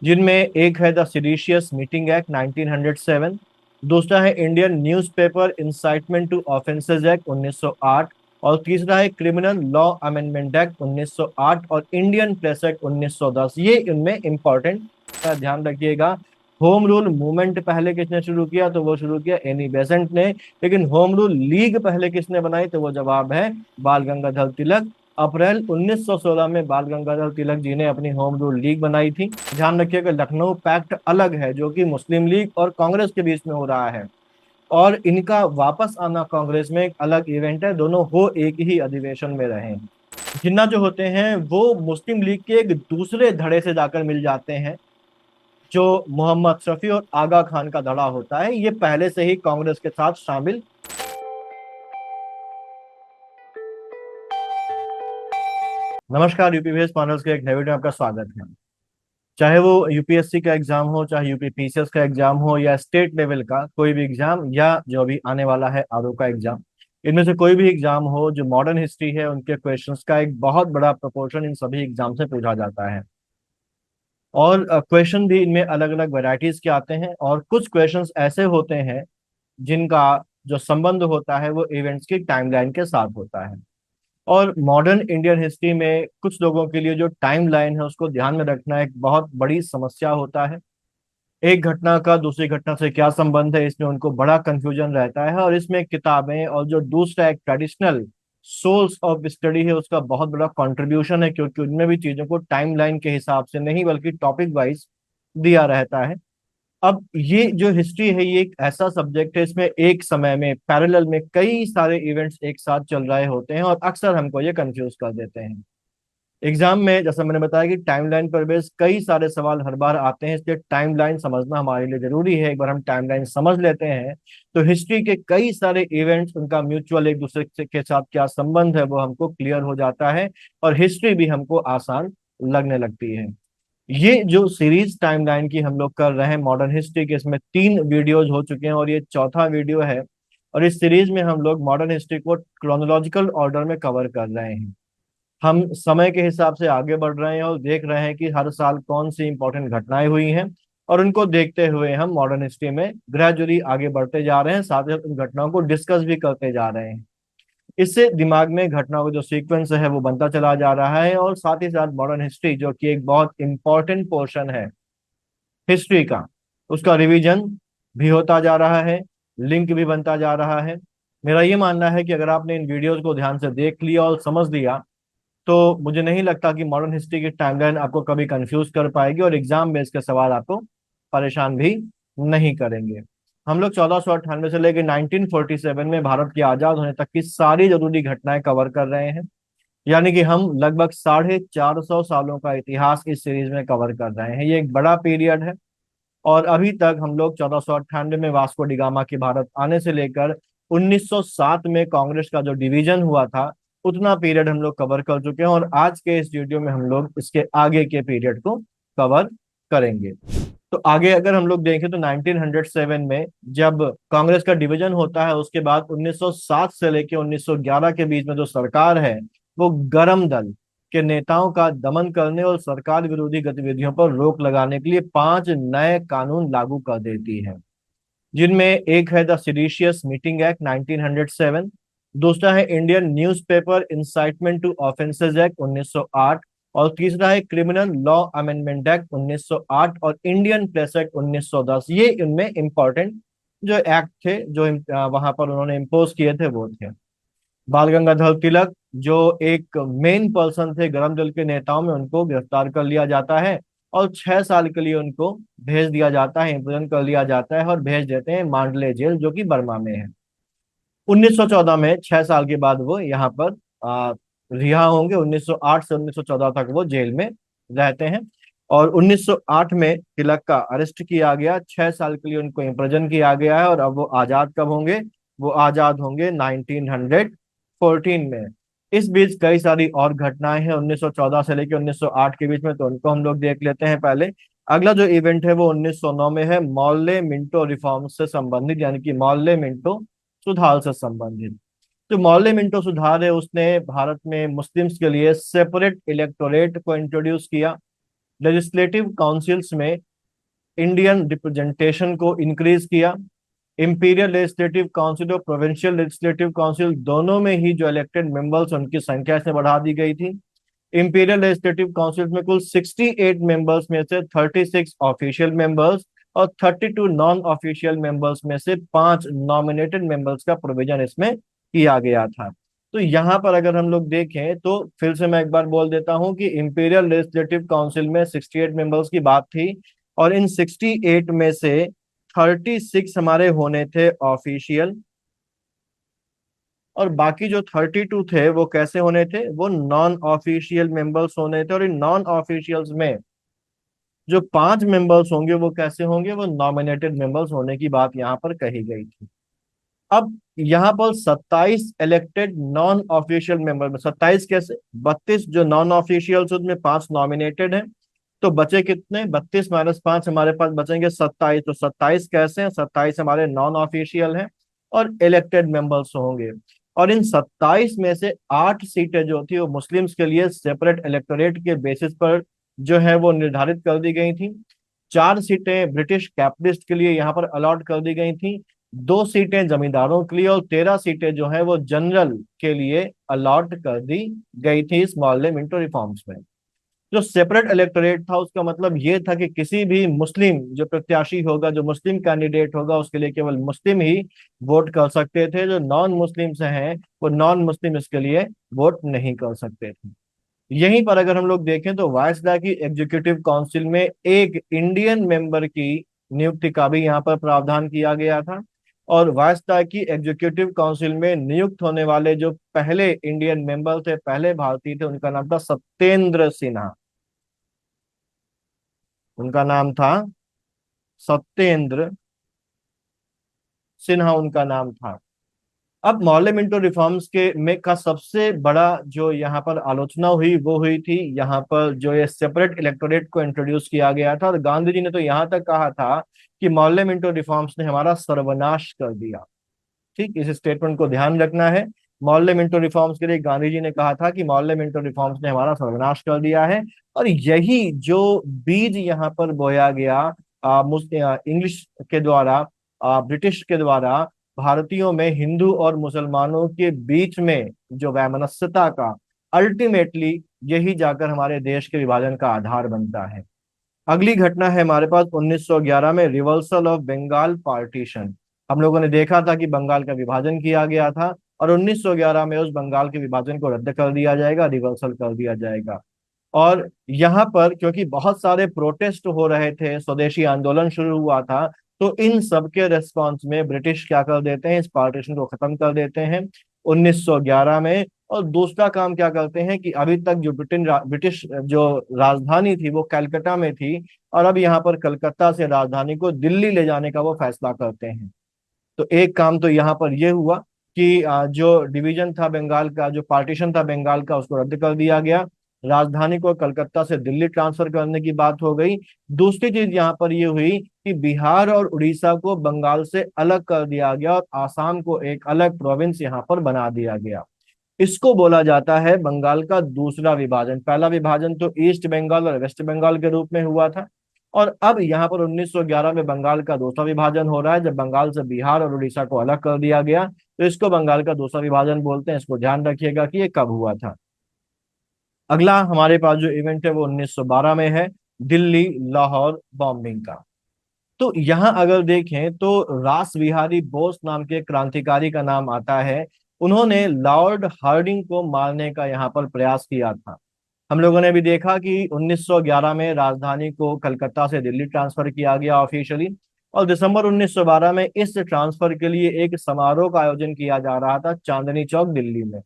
जिनमें एक है द सीडिशियस मीटिंग एक्ट 1907, दूसरा है Indian newspaper incitement to offences act 1908, और तीसरा है क्रिमिनल लॉ अमेंडमेंट एक्ट 1908 और इंडियन प्रेस एक्ट 1910। ये इनमें इंपॉर्टेंट ध्यान रखिएगा। होम रूल मूवमेंट पहले किसने शुरू किया? तो वो शुरू किया एनी बेसेंट ने। लेकिन होम रूल लीग पहले किसने बनाई? तो वो जवाब है बाल गंगाधर तिलक। अप्रैल 1916 में बाल गंगाधर तिलक जी ने अपनी होम रूल लीग बनाई थी। ध्यान रखिएगा लखनऊ पैक्ट अलग है, जो कि मुस्लिम लीग और कांग्रेस के बीच में हो रहा है, और इनका वापस आना कांग्रेस में एक अलग इवेंट है। दोनों हो एक ही अधिवेशन में रहे। जिन्ना जो होते हैं वो मुस्लिम लीग के एक दूसरे धड़े से जाकर मिल जाते हैं, जो मोहम्मद शफी और आगा खान का धड़ा होता है। ये पहले से ही कांग्रेस के साथ शामिल। नमस्कार, यूपी बेस्ड पैनल्स के एक नए वीडियो में आपका स्वागत है। चाहे वो यूपीएससी का एग्जाम हो, चाहे यूपी पीसीएस का एग्जाम हो, या स्टेट लेवल का कोई भी एग्जाम, या जो अभी आने वाला है आरओ का एग्जाम, इनमें से कोई भी एग्जाम हो, जो मॉडर्न हिस्ट्री है उनके क्वेश्चंस का एक बहुत बड़ा प्रोपोर्शन इन सभी एग्जाम से पूछा जाता है। और क्वेश्चन भी इनमें अलग अलग वैरायटीज के आते हैं, और कुछ क्वेश्चंस ऐसे होते हैं जिनका जो संबंध होता है वो इवेंट्स की टाइमलाइन के साथ होता है। और मॉडर्न इंडियन हिस्ट्री में कुछ लोगों के लिए जो टाइम लाइन है उसको ध्यान में रखना एक बहुत बड़ी समस्या होता है। एक घटना का दूसरी घटना से क्या संबंध है, इसमें उनको बड़ा कंफ्यूजन रहता है। और इसमें किताबें और जो दूसरा एक ट्रेडिशनल सोर्स ऑफ स्टडी है उसका बहुत बड़ा कंट्रीब्यूशन है, क्योंकि उनमें भी चीजों को टाइम लाइन के हिसाब से नहीं बल्कि टॉपिक वाइज दिया रहता है। अब ये जो हिस्ट्री है ये एक ऐसा सब्जेक्ट है, इसमें एक समय में पैरेलल में कई सारे इवेंट्स एक साथ चल रहे होते हैं, और अक्सर हमको ये कंफ्यूज कर देते हैं। एग्जाम में जैसा मैंने बताया कि टाइमलाइन पर बेस कई सारे सवाल हर बार आते हैं, इसलिए टाइमलाइन समझना हमारे लिए जरूरी है। एक बार हम टाइमलाइन समझ लेते हैं तो हिस्ट्री के कई सारे इवेंट्स, उनका म्यूचुअल एक दूसरे के साथ क्या संबंध है वो हमको क्लियर हो जाता है, और हिस्ट्री भी हमको आसान लगने लगती है। ये जो सीरीज टाइमलाइन की हम लोग कर रहे हैं मॉडर्न हिस्ट्री के, इसमें 3 वीडियोज हो चुके हैं और ये चौथा वीडियो है। और इस सीरीज में हम लोग मॉडर्न हिस्ट्री को क्रोनोलॉजिकल ऑर्डर में कवर कर रहे हैं। हम समय के हिसाब से आगे बढ़ रहे हैं और देख रहे हैं कि हर साल कौन सी इंपॉर्टेंट घटनाएं हुई हैं, और उनको देखते हुए हम मॉडर्न हिस्ट्री में ग्रेजुअली आगे बढ़ते जा रहे हैं, साथ ही उन घटनाओं को डिस्कस भी करते जा रहे हैं। इससे दिमाग में घटनाओं का जो सीक्वेंस है वो बनता चला जा रहा है, और साथ ही साथ मॉडर्न हिस्ट्री जो कि एक बहुत इंपॉर्टेंट पोर्शन है हिस्ट्री का, उसका रिवीजन भी होता जा रहा है, लिंक भी बनता जा रहा है। मेरा ये मानना है कि अगर आपने इन वीडियोस को ध्यान से देख लिया और समझ लिया तो मुझे नहीं लगता कि मॉडर्न हिस्ट्री की टाइमलाइन आपको कभी कंफ्यूज कर पाएगी, और एग्जाम में इसके सवाल आपको परेशान भी नहीं करेंगे। हम लोग 1498 से लेकर 1947 में भारत के आजाद होने तक की सारी जरूरी घटनाएं कवर कर रहे हैं। यानी कि हम लगभग 450 सालों का इतिहास इस सीरीज में कवर कर रहे हैं। ये एक बड़ा पीरियड है, और अभी तक हम लोग 1498 में वास्को डिगामा के भारत आने से लेकर 1907 में कांग्रेस का जो डिवीजन हुआ था उतना पीरियड हम लोग कवर कर चुके हैं, और आज के इस वीडियो में हम लोग इसके आगे के पीरियड को कवर करेंगे। तो आगे अगर हम लोग देखें तो 1907 में जब कांग्रेस का डिवीजन होता है, उसके बाद 1907 से लेकर 1911 के बीच में जो सरकार है वो गरम दल के नेताओं का दमन करने और सरकार विरोधी गतिविधियों पर रोक लगाने के लिए 5 नए कानून लागू कर देती है। जिनमें एक है द सीडिशियस मीटिंग एक्ट 1907, दूसरा है Indian newspaper incitement to offences act 1908, और तीसरा है क्रिमिनल लॉ अमेंडमेंट एक्ट 1908 और इंडियन प्रेस एक्ट 1910। ये इनमें इंपॉर्टेंट जो एक्ट थे जो वहां पर उन्होंने इम्पोज किए थे वो थे। बाल गंगाधर तिलक जो एक मेन पर्सन थे गरम दल के नेताओं में, उनको गिरफ्तार कर लिया जाता है और 6 साल के लिए उनको भेज दिया जाता है, इम्प्रिजन कर लिया जाता है, और भेज देते हैं मांडले जेल जो कि बर्मा में है। 1914 में 6 साल के बाद वो यहाँ पर रिहा होंगे। 1908 से 1914 तक वो जेल में रहते हैं, और 1908 में तिलक का अरेस्ट किया गया, 6 साल के लिए उनको इम्प्रिजन किया गया है, और अब वो आजाद कब होंगे? वो आजाद होंगे 1914 में। इस बीच कई सारी और घटनाएं हैं 1914 से लेकर 1908 के बीच में, तो उनको हम लोग देख लेते हैं पहले। अगला जो इवेंट है वो 1909 में है, मॉर्ले मिंटो रिफॉर्म से संबंधित, यानी कि मॉर्ले मिंटो सुधार से संबंधित। तो मॉर्ले मिंटो सुधार है, उसने भारत में मुस्लिम्स के लिए सेपरेट इलेक्टोरेट को इंट्रोड्यूस किया। लेजिस्लेटिव काउंसिल्स में इंडियन रिप्रेजेंटेशन को इंक्रीज किया। इंपीरियल लेजिस्लेटिव काउंसिल और प्रोविंशियल लेजिस्लेटिव काउंसिल दोनों में ही जो इलेक्टेड मेंबर्स उनकी संख्या से बढ़ा दी गई थी। इंपीरियल लेजिस्लेटिव काउंसिल में कुल 68 मेंबर्स में से 36 ऑफिशियल मेंबर्स और 32 नॉन ऑफिशियल मेंबर्स में से 5 नॉमिनेटेड मेंबर्स का प्रोविजन इसमें किया गया था। तो यहाँ पर अगर हम लोग देखें तो फिर से मैं एक बार बोल देता हूं कि इंपीरियल लेजिस्लेटिव काउंसिल में 68 मेंबर्स की बात थी और इन 68 में से 36 हमारे होने थे ऑफिशियल और बाकी जो 32 थे वो कैसे होने थे, वो नॉन ऑफिशियल मेंबर्स होने थे। और इन नॉन ऑफिशियल्स में जो 5 मेंबर्स होंगे वो कैसे होंगे, वो नॉमिनेटेड मेंबर्स होने की बात यहाँ पर कही गई थी। अब यहाँ पर 27 इलेक्टेड नॉन ऑफिशियल मेंबर में 27 कैसे, 32 जो नॉन ऑफिशियल्स उसमें 5 नॉमिनेटेड हैं, तो बचे कितने, 32 - 5 हमारे पास बचेंगे 27। तो 27 कैसे हैं, 27 हमारे नॉन ऑफिशियल हैं और इलेक्टेड मेंबर्स होंगे। और इन 27 में से 8 सीटें जो थी वो मुस्लिम्स के लिए सेपरेट इलेक्टोरेट के बेसिस पर जो है वो निर्धारित कर दी गई थी। 4 सीटें ब्रिटिश कैपिटलिस्ट के लिए यहाँ पर अलॉट कर दी गई थी, 2 सीटें जमींदारों के लिए और 13 सीटें जो है वो जनरल के लिए अलॉट कर दी गई थी इस पार्लियामेंट्री रिफॉर्म्स में। जो सेपरेट इलेक्टोरेट था उसका मतलब ये था कि किसी भी मुस्लिम जो प्रत्याशी होगा, जो मुस्लिम कैंडिडेट होगा, उसके लिए केवल मुस्लिम ही वोट कर सकते थे। जो नॉन मुस्लिम से हैं वो नॉन मुस्लिम इसके लिए वोट नहीं कर सकते थे। यहीं पर अगर हम लोग देखें तो वायसराय की एग्जीक्यूटिव काउंसिल में एक इंडियन मेंबर की नियुक्ति का भी यहाँ पर प्रावधान किया गया था। और वायसराय की एग्जीक्यूटिव काउंसिल में नियुक्त होने वाले जो पहले इंडियन मेंबर थे, पहले भारतीय थे, उनका नाम था सत्येंद्र सिन्हा। उनका नाम था सत्येंद्र सिन्हा, उनका नाम था। अब मॉर्ले मिंटो रिफॉर्म्स के में का सबसे बड़ा जो यहाँ पर आलोचना हुई वो हुई थी यहाँ पर जो ये सेपरेट इलेक्टोरेट को इंट्रोड्यूस किया गया था। और गांधी जी ने तो यहाँ तक कहा था कि मॉर्ले मिंटो रिफॉर्म्स ने हमारा सर्वनाश कर दिया। ठीक, इस स्टेटमेंट को ध्यान रखना है। मॉर्ले मिंटो रिफॉर्म्स के लिए गांधी जी ने कहा था कि मॉर्ले मिंटो रिफॉर्म्स ने हमारा सर्वनाश कर दिया है। और यही जो बीज यहाँ पर बोया गया इंग्लिश के द्वारा, ब्रिटिश के द्वारा भारतीयों में हिंदू और मुसलमानों के बीच में जो वैमनस्यता का, अल्टीमेटली यही जाकर हमारे देश के विभाजन का आधार बनता है। अगली घटना है हमारे पास 1911 में रिवर्सल ऑफ बंगाल पार्टीशन। हम लोगों ने देखा था कि बंगाल का विभाजन किया गया था और 1911 में उस बंगाल के विभाजन को रद्द कर दिया जाएगा, रिवर्सल कर दिया जाएगा। और यहाँ पर क्योंकि बहुत सारे प्रोटेस्ट हो रहे थे, स्वदेशी आंदोलन शुरू हुआ था, तो इन सब के रेस्पॉन्स में ब्रिटिश क्या कर देते हैं, इस पार्टीशन को खत्म कर देते हैं 1911 में। और दूसरा काम क्या करते हैं कि अभी तक जो ब्रिटिश जो राजधानी थी वो कलकत्ता में थी और अब यहाँ पर कलकत्ता से राजधानी को दिल्ली ले जाने का वो फैसला करते हैं। तो एक काम तो यहाँ पर यह हुआ कि जो डिवीजन था बंगाल का, जो पार्टीशन था बंगाल का, उसको रद्द कर दिया गया, राजधानी को कलकत्ता से दिल्ली ट्रांसफर करने की बात हो गई। दूसरी चीज यहाँ पर यह हुई कि बिहार और उड़ीसा को बंगाल से अलग कर दिया गया और आसाम को एक अलग प्रोविंस यहाँ पर बना दिया गया। इसको बोला जाता है बंगाल का दूसरा विभाजन। पहला विभाजन तो ईस्ट बंगाल और वेस्ट बंगाल के रूप में हुआ था और अब यहाँ पर 1911 में बंगाल का दूसरा विभाजन हो रहा है, जब बंगाल से बिहार और उड़ीसा को अलग कर दिया गया, तो इसको बंगाल का दूसरा विभाजन बोलते हैं। इसको ध्यान रखिएगा कि ये कब हुआ था। अगला हमारे पास जो इवेंट है वो 1912 में है, दिल्ली लाहौर बॉम्बिंग का। तो यहाँ अगर देखें तो रास बिहारी बोस नाम के क्रांतिकारी का नाम आता है। उन्होंने लॉर्ड हार्डिंग को मारने का यहाँ पर प्रयास किया था। हम लोगों ने भी देखा कि 1911 में राजधानी को कलकत्ता से दिल्ली ट्रांसफर किया गया ऑफिशियली और दिसंबर 1912 में इस ट्रांसफर के लिए एक समारोह का आयोजन किया जा रहा था चांदनी चौक दिल्ली में।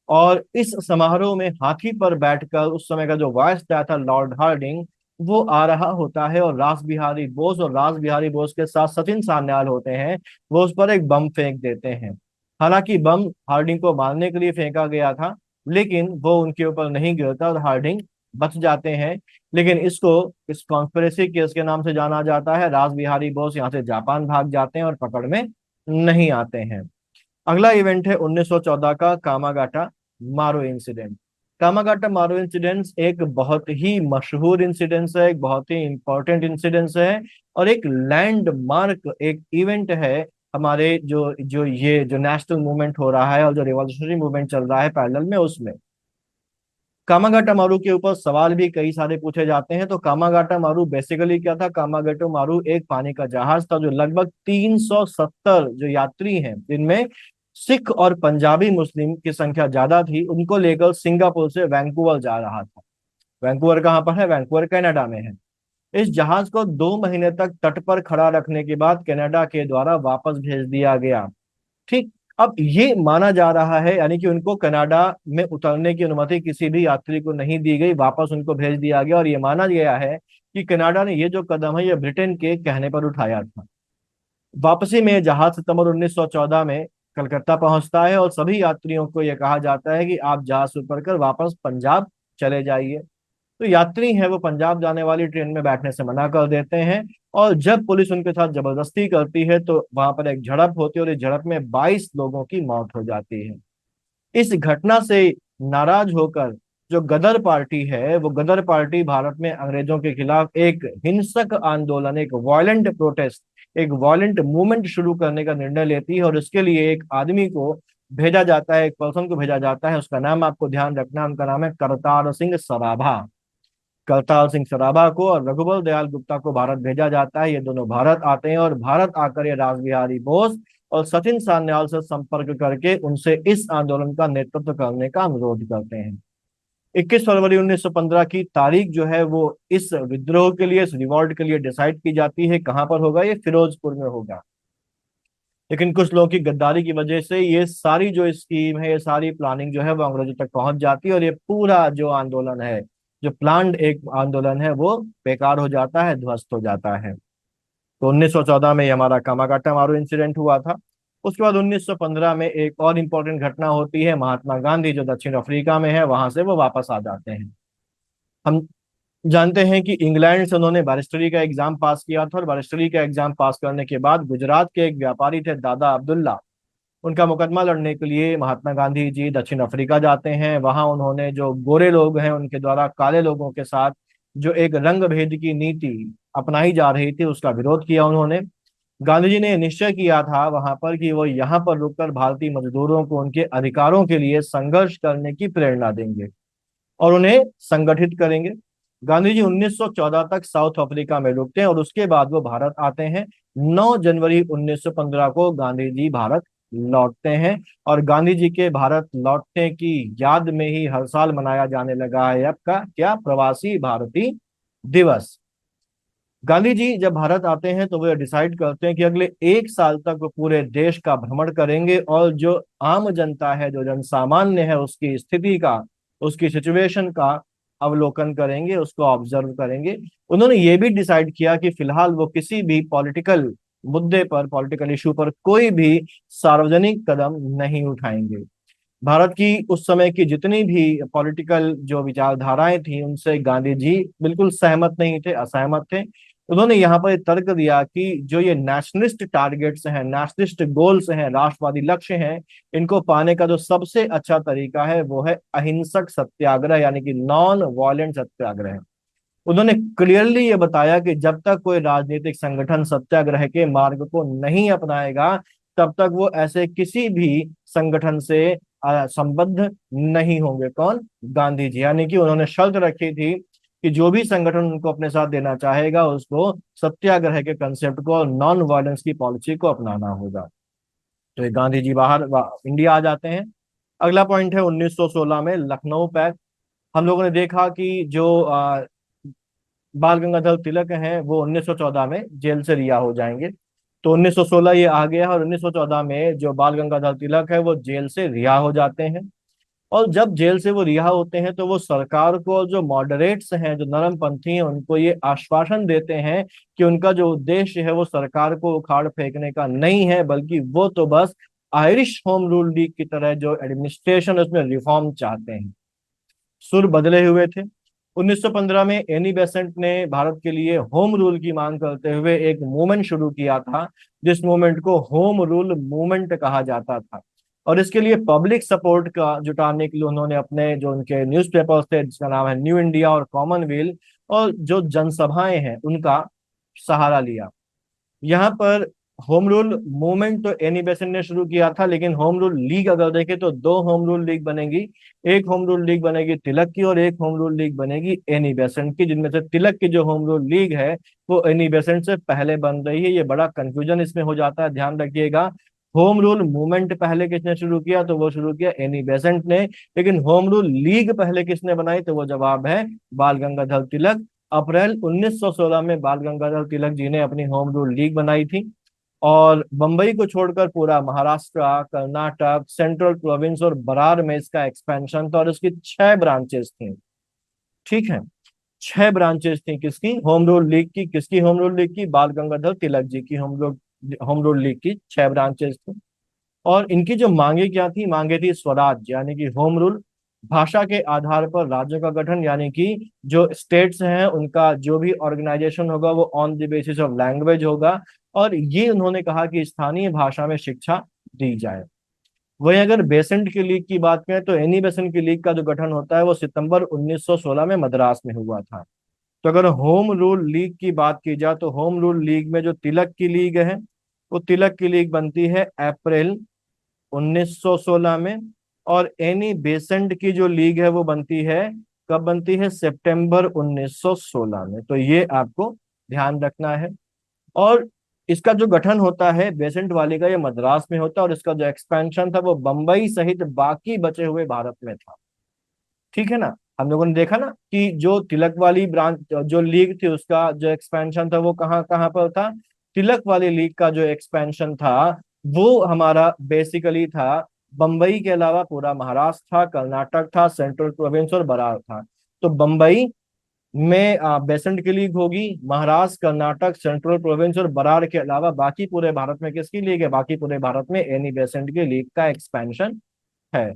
और इस समारोह में हाथी पर बैठकर उस समय का जो वायसराय था लॉर्ड हार्डिंग, वो आ रहा होता है और रास बिहारी बोस और रास बिहारी बोस के साथ सचिन सान्याल होते हैं, वो उस पर एक बम फेंक देते हैं। हालांकि बम हार्डिंग को मारने के लिए फेंका गया था लेकिन वो उनके ऊपर नहीं गिरता और हार्डिंग बच जाते हैं। लेकिन इसको इस कॉन्स्पिरेसी केस के नाम से जाना जाता है। रास बिहारी बोस यहाँ से जापान भाग जाते हैं और पकड़ में नहीं आते हैं। अगला इवेंट है 1914 का कामागाटा मारो इंसिडेंट। कामागाटा मारू इंसिडेंस एक बहुत ही मशहूर इंसिडेंस है, एक बहुत ही इंपॉर्टेंट इंसिडेंस है, और एक लैंडमार्क एक इवेंट है हमारे जो जो ये जो नेशनल मूवमेंट हो रहा है और जो रिवॉल्यूशनरी मूवमेंट चल रहा है पैरेलल में, उसमें कामागाटा मारू के ऊपर सवाल भी कई सारे पूछे जाते हैं। तो कामागाटा मारू बेसिकली क्या था? कामागाटा मारू एक पानी का जहाज था जो लगभग 370 जो यात्री हैं, जिनमें सिख और पंजाबी मुस्लिम की संख्या ज्यादा थी, उनको लेकर सिंगापुर से वैंकूवर जा रहा था। वैंकूवर कहाँ पर है? वैंकूवर कनाडा में है। इस जहाज को 2 महीने तक तट पर खड़ा रखने के बाद कनाडा के द्वारा वापस भेज दिया गया। ठीक। अब ये माना जा रहा है, यानी कि उनको कनाडा में उतरने की अनुमति किसी भी यात्री को नहीं दी गई, वापस उनको भेज दिया गया, और ये माना गया है कि कनाडा ने ये जो कदम है ये ब्रिटेन के कहने पर उठाया था। वापसी में जहाज सितंबर 1914 में कलकत्ता पहुंचता है और सभी यात्रियों को यह कहा जाता है कि आप जहाज से उतरकर वापस पंजाब चले जाइए। तो यात्री हैं वो पंजाब जाने वाली ट्रेन में बैठने से मना कर देते हैं, और जब पुलिस उनके साथ जबरदस्ती करती है तो वहां पर एक झड़प होती है, और इस झड़प में 22 लोगों की मौत हो जाती है। इस घटना से नाराज होकर जो गदर पार्टी है, वो गदर पार्टी भारत में अंग्रेजों के खिलाफ एक हिंसक आंदोलन, एक वायलेंट प्रोटेस्ट, एक वायलेंट मूवमेंट शुरू करने का निर्णय लेती है, और उसके लिए एक आदमी को भेजा जाता है, एक पर्सन को भेजा जाता है। उसका नाम आपको ध्यान रखना, उनका नाम है करतार सिंह सराभा। करतार सिंह सराभा को और रघुबर दयाल गुप्ता को भारत भेजा जाता है। ये दोनों भारत आते हैं, और भारत आकर ये रासबिहारी बोस और सचिन सान्याल से संपर्क करके उनसे इस आंदोलन का नेतृत्व करने का अनुरोध करते हैं। 21 फरवरी 1915 की तारीख जो है वो इस विद्रोह के लिए, इस रिवॉल्ट के लिए डिसाइड की जाती है। कहां पर होगा? ये फिरोजपुर में होगा। लेकिन कुछ लोगों की गद्दारी की वजह से ये सारी जो स्कीम है, ये सारी प्लानिंग जो है वो अंग्रेजों तक पहुंच जाती है, और ये पूरा जो आंदोलन है, जो प्लान्ड एक आंदोलन है, वो बेकार हो जाता है, ध्वस्त हो जाता है। तो 1914 में ये हमारा कामागाटा मारू इंसिडेंट हुआ था। उसके बाद 1915 में एक और इम्पोर्टेंट घटना होती है। महात्मा गांधी जो दक्षिण अफ्रीका में है, वहां से वो वापस आ जाते हैं। हम जानते हैं कि इंग्लैंड से उन्होंने बैरिस्टरी का एग्जाम पास किया था, और बैरिस्टरी का एग्जाम पास करने के बाद गुजरात के एक व्यापारी थे दादा अब्दुल्ला, उनका मुकदमा लड़ने के लिए महात्मा गांधी जी दक्षिण अफ्रीका जाते हैं। वहां उन्होंने जो गोरे लोग हैं उनके द्वारा काले लोगों के साथ जो एक रंग भेद की नीति अपनाई जा रही थी, उसका विरोध किया उन्होंने। गांधी जी ने निश्चय किया था वहां पर कि वो यहाँ पर रुककर भारतीय मजदूरों को उनके अधिकारों के लिए संघर्ष करने की प्रेरणा देंगे और उन्हें संगठित करेंगे। गांधी जी 1914 तक साउथ अफ्रीका में रुकते हैं, और उसके बाद वो भारत आते हैं। 9 जनवरी 1915 को गांधी जी भारत लौटते हैं, और गांधी जी के भारत लौटने की याद में ही हर साल मनाया जाने लगा है आपका क्या? प्रवासी भारतीय दिवस। गांधी जी जब भारत आते हैं तो वे डिसाइड करते हैं कि अगले 1 साल तक वो पूरे देश का भ्रमण करेंगे, और जो आम जनता है, जो जन सामान्य है, उसकी स्थिति का, उसकी सिचुएशन का अवलोकन करेंगे, उसको ऑब्जर्व करेंगे। उन्होंने ये भी डिसाइड किया कि फिलहाल वो किसी भी पॉलिटिकल मुद्दे पर, पॉलिटिकल इशू पर कोई भी सार्वजनिक कदम नहीं उठाएंगे। भारत की उस समय की जितनी भी पॉलिटिकल जो विचारधाराएं थी, उनसे गांधी जी बिल्कुल सहमत नहीं थे, असहमत थे। उन्होंने यहाँ पर तर्क दिया कि जो ये नेशनलिस्ट टारगेट्स हैं, नेशनलिस्ट गोल्स हैं, राष्ट्रवादी लक्ष्य हैं, इनको पाने का जो सबसे अच्छा तरीका है वो है अहिंसक सत्याग्रह, यानी कि नॉन वायलेंट सत्याग्रह। उन्होंने क्लियरली ये बताया कि जब तक कोई राजनीतिक संगठन सत्याग्रह के मार्ग को नहीं अपनाएगा, तब तक वो ऐसे किसी भी संगठन से संबद्ध नहीं होंगे। कौन? गांधी जी। यानी कि उन्होंने शर्त रखी थी कि जो भी संगठन उनको अपने साथ देना चाहेगा, उसको सत्याग्रह के कंसेप्ट को और नॉन वायलेंस की पॉलिसी को अपनाना होगा। तो ये गांधी जी इंडिया आ जाते हैं। अगला पॉइंट है 1916 में लखनऊ पैक्ट। हम लोगों ने देखा कि जो बाल गंगाधर तिलक हैं वो 1914 में जेल से रिहा हो जाएंगे। तो 1916 ये आ गया, और 1914 में जो बाल गंगाधर तिलक है वो जेल से रिहा हो जाते हैं। और जब जेल से वो रिहा होते हैं तो वो सरकार को, जो मॉडरेट्स हैं, जो नरमपंथी हैं, उनको ये आश्वासन देते हैं कि उनका जो उद्देश्य है वो सरकार को उखाड़ फेंकने का नहीं है, बल्कि वो तो बस आयरिश होम रूल लीग की तरह जो एडमिनिस्ट्रेशन उसमें रिफॉर्म चाहते हैं। सुर बदले हुए थे। 1915 में एनी बेसेंट ने भारत के लिए होम रूल की मांग करते हुए एक मूवमेंट शुरू किया था, जिस मूवमेंट को होम रूल मूवमेंट कहा जाता था। और इसके लिए पब्लिक सपोर्ट का जुटाने के लिए उन्होंने अपने जो उनके न्यूज़पेपर्स थे जिसका नाम है न्यू इंडिया और कॉमनवेल्थ और जो जनसभाएं हैं उनका सहारा लिया। यहाँ पर होम रूल मूवमेंट तो एनी बेसेंट ने शुरू किया था, लेकिन होम रूल लीग अगर देखें तो दो होम रूल लीग बनेगी। एक होम रूल लीग बनेगी तिलक की और एक होम रूल लीग बनेगी एनी बेसेंट की, जिनमें से तिलक की जो होम रूल लीग है वो एनी बेसेंट से पहले बन रही है। ये बड़ा कंफ्यूजन इसमें हो जाता है, ध्यान रखिएगा। होम रूल मूवमेंट पहले किसने शुरू किया, तो वो शुरू किया एनी बेसेंट ने। लेकिन होम रूल लीग पहले किसने बनाई, तो वो जवाब है बाल गंगाधर तिलक। अप्रैल 1916 में बाल गंगाधर तिलक जी ने अपनी होम रूल लीग बनाई थी। और बंबई को छोड़कर पूरा महाराष्ट्र, कर्नाटक, सेंट्रल प्रोविंस और बरार में इसका एक्सपेंशन था और इसकी 6 ब्रांचेस थी। ठीक है, 6 ब्रांचेस थी किसकी, होम रूल लीग की। किसकी होम रूल लीग की, बाल गंगाधर तिलक जी की होम रूल लीग की 6 ब्रांचेस थी। और इनकी जो मांगे क्या थी, मांगे थी स्वराज यानी कि होम रूल, भाषा के आधार पर राज्यों का गठन यानी कि जो स्टेट्स हैं उनका जो भी ऑर्गेनाइजेशन होगा वो on the basis of language होगा। और ये उन्होंने कहा कि स्थानीय भाषा में शिक्षा दी जाए। वहीं अगर बेसेंट की लीग की बात करें तो एनी बेसेंट की लीग का जो गठन होता है वो सितंबर 1916 में मद्रास में हुआ था। तो अगर होम रूल लीग की बात की जाए तो होम रूल लीग में जो तिलक की लीग है वो तिलक की लीग बनती है अप्रैल 1916 में। और एनी बेसेंट की जो लीग है वो बनती है, कब बनती है, सितंबर 1916 में। तो ये आपको ध्यान रखना है। और इसका जो गठन होता है बेसेंट वाले का, ये मद्रास में होता है और इसका जो एक्सपेंशन था वो बंबई सहित बाकी बचे हुए भारत में था। ठीक है ना। हम लोगों ने देखा ना कि जो तिलक वाली ब्रांच जो लीग थी उसका जो एक्सपेंशन था वो कहाँ कहाँ पर था। तिलक वाली लीग का जो एक्सपेंशन था वो हमारा बेसिकली था बंबई के अलावा पूरा महाराष्ट्र था, कर्नाटक था, सेंट्रल प्रोविंस और बरार था। तो बंबई में बेसेंट की लीग होगी, महाराष्ट्र, कर्नाटक, सेंट्रल प्रोविंस और बरार के अलावा बाकी पूरे भारत में किसकी लीग है, बाकी पूरे भारत में एनी बेसेंट की लीग का एक्सपेंशन है।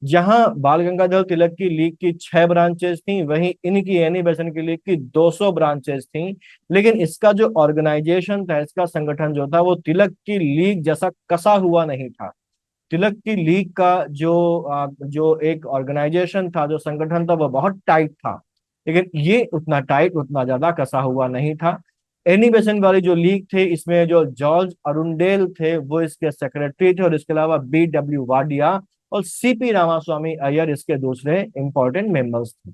जहां बाल गंगाधर तिलक की लीग की 6 ब्रांचेस थी, वहीं इनकी एनी बेसेंट की लीग की 200 ब्रांचेस थी। लेकिन इसका जो ऑर्गेनाइजेशन था, इसका संगठन जो था वो तिलक की लीग जैसा कसा हुआ नहीं था। तिलक की लीग का जो एक ऑर्गेनाइजेशन था, जो संगठन था वो बहुत टाइट था। लेकिन ये उतना टाइट, उतना ज्यादा कसा हुआ नहीं था। एनी बेसेंट वाली जो लीग थे इसमें जो जॉर्ज अरुंडेल थे वो इसके सेक्रेटरी थे और इसके अलावा B W वाडिया और C P रामास्वामी अय्यर इसके दूसरे इंपॉर्टेंट मेंबर्स थे।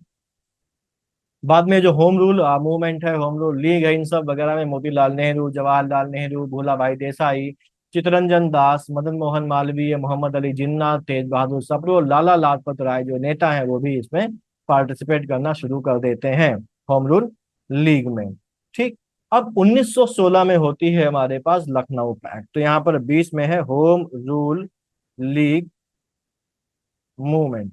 बाद में जो होम रूल मूवमेंट है, होम रूल लीग है, इन सब वगैरह में मोतीलाल नेहरू, जवाहरलाल नेहरू, भूला भाई देसाई, चित्तरंजन दास, मदन मोहन मालवीय, मोहम्मद अली जिन्ना, तेज बहादुर सप्रू और लाला लाजपत राय जो नेता हैं वो भी इसमें पार्टिसिपेट करना शुरू कर देते हैं होम रूल लीग में। ठीक। अब 1916 में होती है हमारे पास लखनऊ पैक्ट। तो यहाँ पर 20 में है होम रूल लीग मूवमेंट।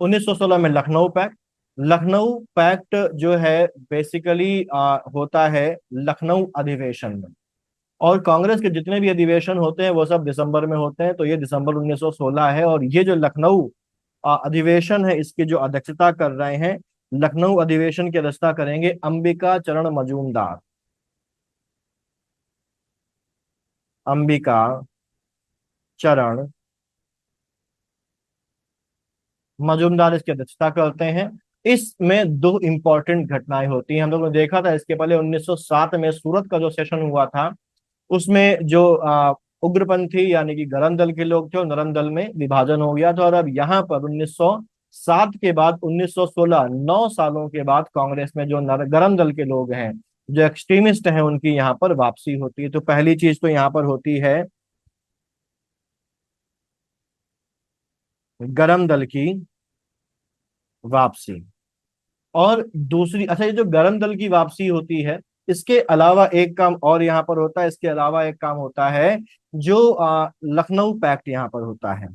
1916 में लखनऊ पैक्ट। लखनऊ पैक्ट जो है बेसिकली होता है लखनऊ अधिवेशन में। और कांग्रेस के जितने भी अधिवेशन होते हैं वो सब दिसंबर में होते हैं, तो ये दिसंबर 1916 है। और ये जो लखनऊ अधिवेशन है इसकी जो अध्यक्षता कर रहे हैं, लखनऊ अधिवेशन की अध्यक्षता करेंगे अंबिका चरण मजूमदार। अंबिका चरण मजूमदार इसकी अध्यक्षता करते हैं। इसमें दो इंपॉर्टेंट घटनाएं होती हैं। हम लोगों ने देखा था इसके पहले 1907 में सूरत का जो सेशन हुआ था उसमें जो उग्रपंथी यानी कि गरम दल के लोग थे और नरम दल में विभाजन हो गया था। और अब यहाँ पर 1907 के बाद 1916, 9 सालों के बाद कांग्रेस में जो गरम दल के लोग हैं, जो एक्सट्रीमिस्ट हैं, उनकी यहाँ पर वापसी होती है। तो पहली चीज तो यहाँ पर होती है गरम दल की वापसी। और दूसरी, अच्छा, ये जो गरम दल की वापसी होती है इसके अलावा एक काम और यहाँ पर होता है। इसके अलावा एक काम होता है जो लखनऊ पैक्ट यहाँ पर होता है।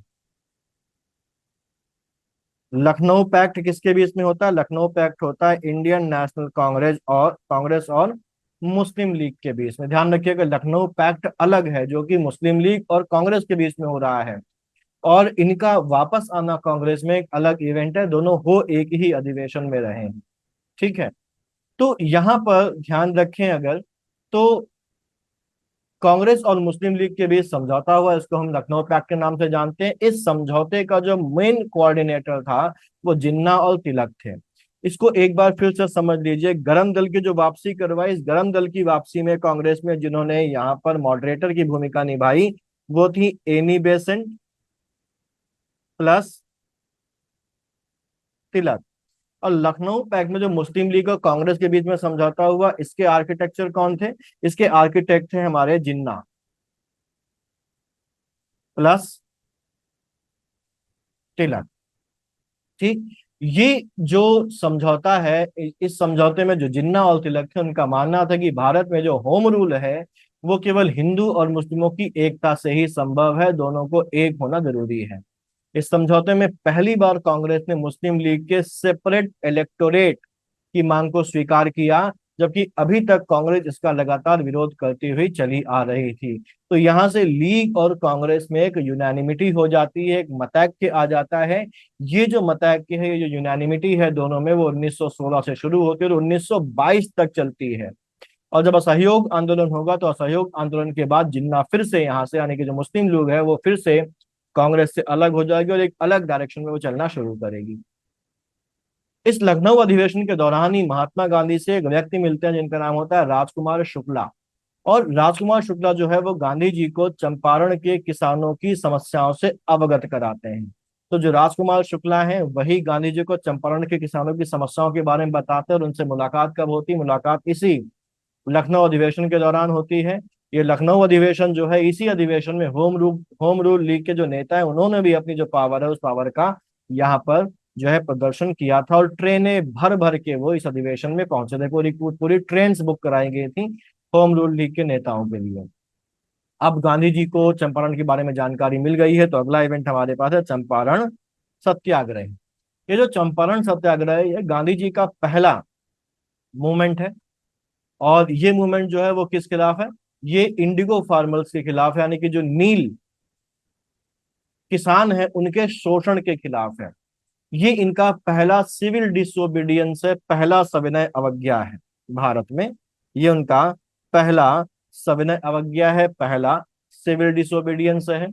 लखनऊ पैक्ट किसके बीच में होता है, लखनऊ पैक्ट होता है इंडियन नेशनल कांग्रेस और मुस्लिम लीग के बीच में। ध्यान रखिएगा लखनऊ पैक्ट अलग है जो कि मुस्लिम लीग और कांग्रेस के बीच में हो रहा है। और इनका वापस आना कांग्रेस में एक अलग इवेंट है, दोनों हो एक ही अधिवेशन में रहे हैं। ठीक है। तो यहां पर ध्यान रखें अगर, तो कांग्रेस और मुस्लिम लीग के बीच समझौता हुआ, इसको हम लखनऊ पैक्ट के नाम से जानते हैं। इस समझौते का जो मेन कोऑर्डिनेटर था वो जिन्ना और तिलक थे। इसको एक बार फिर से समझ लीजिए, गरम दल की जो वापसी करवाई, इस गरम दल की वापसी में कांग्रेस में जिन्होंने यहाँ पर मॉडरेटर की भूमिका निभाई वो थी एनी बेसेंट प्लस तिलक। और लखनऊ पैक्ट में जो मुस्लिम लीग और कांग्रेस के बीच में समझौता हुआ, इसके आर्किटेक्चर कौन थे? इसके आर्किटेक्ट थे हमारे जिन्ना प्लस तिलक। ठीक, ये जो समझौता है, इस समझौते में जो जिन्ना और तिलक थे उनका मानना था कि भारत में जो होम रूल है वो केवल हिंदू और मुस्लिमों की एकता से ही संभव है, दोनों को एक होना जरूरी है। इस समझौते में पहली बार कांग्रेस ने मुस्लिम लीग के सेपरेट इलेक्टोरेट की मांग को स्वीकार किया, जबकि अभी तक कांग्रेस इसका लगातार विरोध करती हुई चली आ रही थी। तो यहाँ से लीग और कांग्रेस में एक यूनानिमिटी हो जाती है, एक मतैक्य आ जाता है। ये जो मतैक्य है, ये जो यूनानिमिटी है दोनों में, वो 1916 से शुरू होती है और 1922 तक चलती है। और जब असहयोग आंदोलन होगा तो असहयोग आंदोलन के बाद जिन्ना फिर से यहाँ से, यानी कि जो मुस्लिम लोग है वो फिर से कांग्रेस से अलग हो जाएगी और एक अलग डायरेक्शन में वो चलना शुरू करेगी। इस लखनऊ अधिवेशन के दौरान ही महात्मा गांधी से एक व्यक्ति मिलते हैं जिनका नाम होता है राजकुमार शुक्ला। और राजकुमार शुक्ला जो है वो गांधी जी को चंपारण के किसानों की समस्याओं से अवगत कराते हैं। तो जो राजकुमार शुक्ला हैं वही गांधी जी को चंपारण के किसानों की समस्याओं के बारे में बताते हैं। और उनसे मुलाकात कब होती? मुलाकात इसी लखनऊ अधिवेशन के दौरान होती है। ये लखनऊ अधिवेशन जो है, इसी अधिवेशन में होम रूल लीग के जो नेता है उन्होंने भी अपनी जो पावर है उस पावर का यहाँ पर जो है प्रदर्शन किया था। और ट्रेनें भर भर के वो इस अधिवेशन में पहुंचे थे, पूरी पूरी ट्रेन बुक कराई गई थी होम रूल लीग के नेताओं के लिए। अब गांधी जी को चंपारण के बारे में जानकारी मिल गई है, तो अगला इवेंट हमारे पास है चंपारण सत्याग्रह। ये जो चंपारण सत्याग्रह है, ये गांधी जी का पहला मूवमेंट है। और ये मूवमेंट जो है वो किस खिलाफ है? ये इंडिगो फार्मर्स के खिलाफ है, यानी कि जो नील किसान है उनके शोषण के खिलाफ है। ये इनका पहला सिविल डिसोबीडियंस है, पहला सविनय अवज्ञा है भारत में। ये उनका पहला सविनय अवज्ञा है, पहला सिविल डिसोबीडियंस है।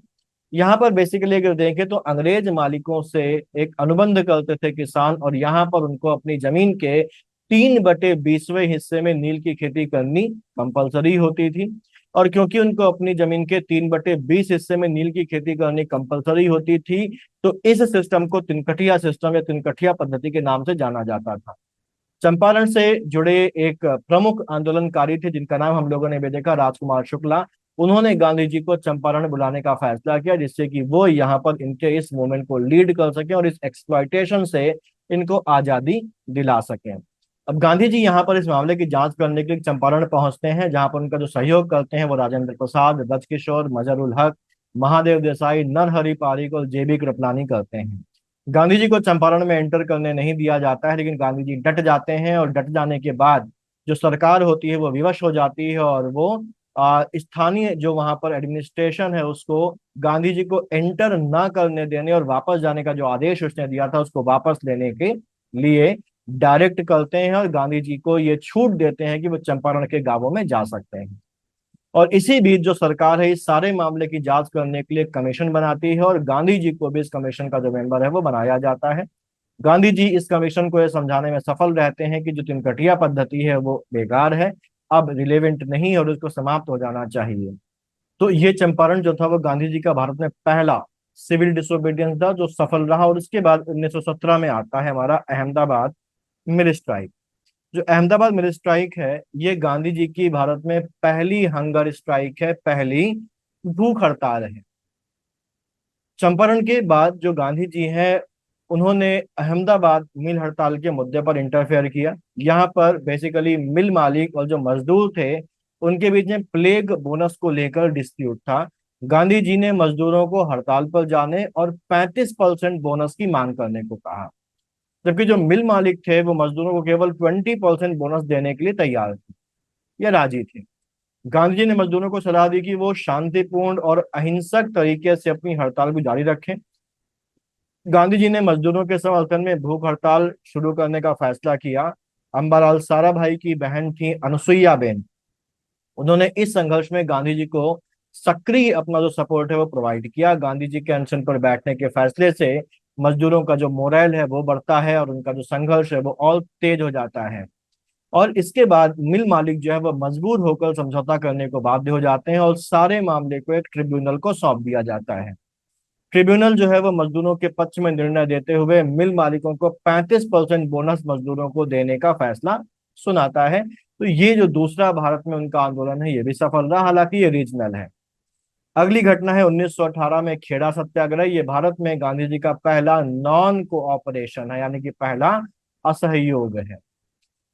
यहाँ पर बेसिकली अगर देखें तो अंग्रेज मालिकों से एक अनुबंध करते थे किसान, और यहाँ पर उनको अपनी जमीन के 3/20वें हिस्से में नील की खेती करनी कंपलसरी होती थी। और क्योंकि उनको अपनी जमीन के 3/20 हिस्से में नील की खेती करनी कंपलसरी होती थी, तो इस सिस्टम को तिनकठिया सिस्टम या तिनकठिया पद्धति के नाम से जाना जाता था। चंपारण से जुड़े एक प्रमुख आंदोलनकारी थे जिनका नाम हम लोगों ने भी देखा, राजकुमार शुक्ला। उन्होंने गांधी जी को चंपारण बुलाने का फैसला किया, जिससे कि वो यहाँ पर इनके इस मूवमेंट को लीड कर सके और इस एक्सप्लॉयटेशन से इनको आजादी दिला सके। अब गांधी जी यहाँ पर इस मामले की जांच करने के लिए चंपारण पहुंचते हैं, जहां पर उनका जो सहयोग करते हैं वो राजेंद्र प्रसाद, ब्रजकिशोर, मजहरुल हक, महादेव देसाई, नरहरि पारिक और जेबी कृपलानी करते हैं। गांधी जी को चंपारण में एंटर करने नहीं दिया जाता है, लेकिन गांधी जी डट जाते हैं और डट जाने के बाद जो सरकार होती है वो विवश हो जाती है और वो स्थानीय जो वहां पर एडमिनिस्ट्रेशन है उसको गांधी जी को एंटर ना करने देने और वापस जाने का जो आदेश उसने दिया था उसको वापस लेने के लिए डायरेक्ट करते हैं और गांधी जी को ये छूट देते हैं कि वो चंपारण के गांवों में जा सकते हैं। और इसी बीच जो सरकार है इस सारे मामले की जांच करने के लिए कमीशन बनाती है और गांधी जी को भी इस कमीशन का जो मेंबर है वो बनाया जाता है। गांधी जी इस कमीशन को यह समझाने में सफल रहते हैं कि जो तिनकठिया पद्धति है वो बेकार है, अब रिलेवेंट नहीं है और उसको समाप्त हो जाना चाहिए। तो ये चंपारण जो था वो गांधी जी का भारत में पहला सिविल डिसोबीडियंस था जो सफल रहा। और उसके बाद 1917 में आता है हमारा अहमदाबाद मिल स्ट्राइक। जो अहमदाबाद मिल स्ट्राइक है ये गांधी जी की भारत में पहली हंगर स्ट्राइक है, पहली भूख हड़ताल है। चंपारण के बाद जो गांधी जी हैं उन्होंने अहमदाबाद मिल हड़ताल के मुद्दे पर इंटरफेयर किया। यहाँ पर बेसिकली मिल मालिक और जो मजदूर थे उनके बीच में प्लेग बोनस को लेकर डिस्प्यूट था। गांधी जी ने मजदूरों को हड़ताल पर जाने और 35% बोनस की मांग करने को कहा, जबकि जो मिल मालिक थे वो मजदूरों को केवल 20% बोनस देने के लिए तैयार थे या राजी थे। गांधी जी ने मजदूरों को सलाह दी कि वो शांतिपूर्ण और अहिंसक तरीके से अपनी हड़ताल को जारी रखें। गांधी जी ने मजदूरों के समर्थन में भूख हड़ताल शुरू करने का फैसला किया। अंबालाल साराभाई की बहन थी अनुसुईया बेन, उन्होंने इस संघर्ष में गांधी जी को सक्रिय अपना जो सपोर्ट है वो प्रोवाइड किया। गांधी जी के अनशन पर बैठने के फैसले से मजदूरों का जो मोरल है वो बढ़ता है और उनका जो संघर्ष है वो और तेज हो जाता है। और इसके बाद मिल मालिक जो है वो मजबूर होकर समझौता करने को बाध्य हो जाते हैं और सारे मामले को एक ट्रिब्यूनल को सौंप दिया जाता है। ट्रिब्यूनल जो है वो मजदूरों के पक्ष में निर्णय देते हुए मिल मालिकों को 35% बोनस मजदूरों को देने का फैसला सुनाता है। तो ये जो दूसरा भारत में उनका आंदोलन है ये भी सफल रहा, हालांकि ये रीजनल है। अगली घटना है 1918 में खेड़ा सत्याग्रह। ये भारत में गांधी जी का पहला नॉन कोऑपरेशन है, यानी कि पहला असहयोग है।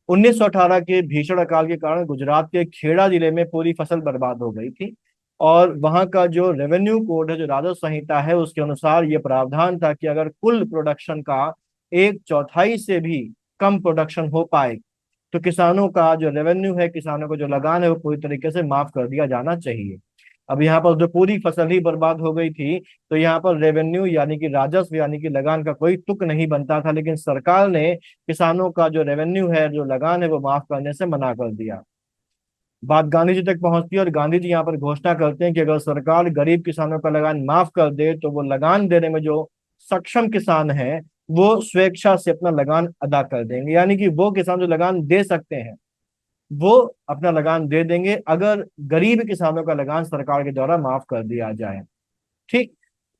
1918 के भीषण अकाल के कारण गुजरात के खेड़ा जिले में पूरी फसल बर्बाद हो गई थी। और वहां का जो रेवेन्यू कोड है, जो राजस्व संहिता है, उसके अनुसार ये प्रावधान था कि अगर कुल प्रोडक्शन का एक चौथाई से भी कम प्रोडक्शन हो पाए तो किसानों का जो रेवेन्यू है, किसानों को जो लगान है, वो पूरी तरीके से माफ कर दिया जाना चाहिए। अब यहाँ पर जो पूरी फसल ही बर्बाद हो गई थी तो यहाँ पर रेवेन्यू यानी कि राजस्व यानी कि लगान का कोई तुक नहीं बनता था, लेकिन सरकार ने किसानों का जो रेवेन्यू है, जो लगान है, वो माफ करने से मना कर दिया। बात गांधी जी तक पहुंचती है और गांधी जी यहाँ पर घोषणा करते हैं कि अगर सरकार गरीब किसानों का लगान माफ कर दे तो वो लगान देने में जो सक्षम किसान है वो स्वेच्छा से अपना लगान अदा कर देंगे, यानी कि वो किसान जो लगान दे सकते हैं वो अपना लगान दे देंगे अगर गरीब किसानों का लगान सरकार के द्वारा माफ कर दिया जाए। ठीक।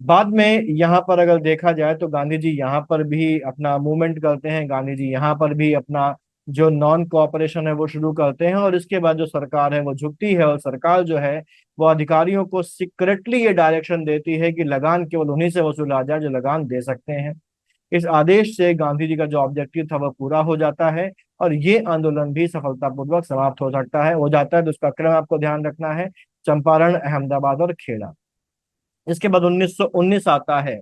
बाद में यहाँ पर अगर देखा जाए तो गांधी जी यहाँ पर भी अपना मूवमेंट करते हैं, गांधी जी यहाँ पर भी अपना जो नॉन कोऑपरेशन है वो शुरू करते हैं। और इसके बाद जो सरकार है वो झुकती है और सरकार जो है वो अधिकारियों को सीक्रेटली ये डायरेक्शन देती है कि लगान केवल उन्हीं से वसूला जाए जो लगान दे सकते हैं। इस आदेश से गांधी जी का जो ऑब्जेक्टिव था वो पूरा हो जाता है और ये आंदोलन भी सफलतापूर्वक समाप्त हो सकता है, हो जाता है। तो उसका क्रम आपको ध्यान रखना है, चंपारण, अहमदाबाद और खेड़ा। इसके बाद 1919 आता है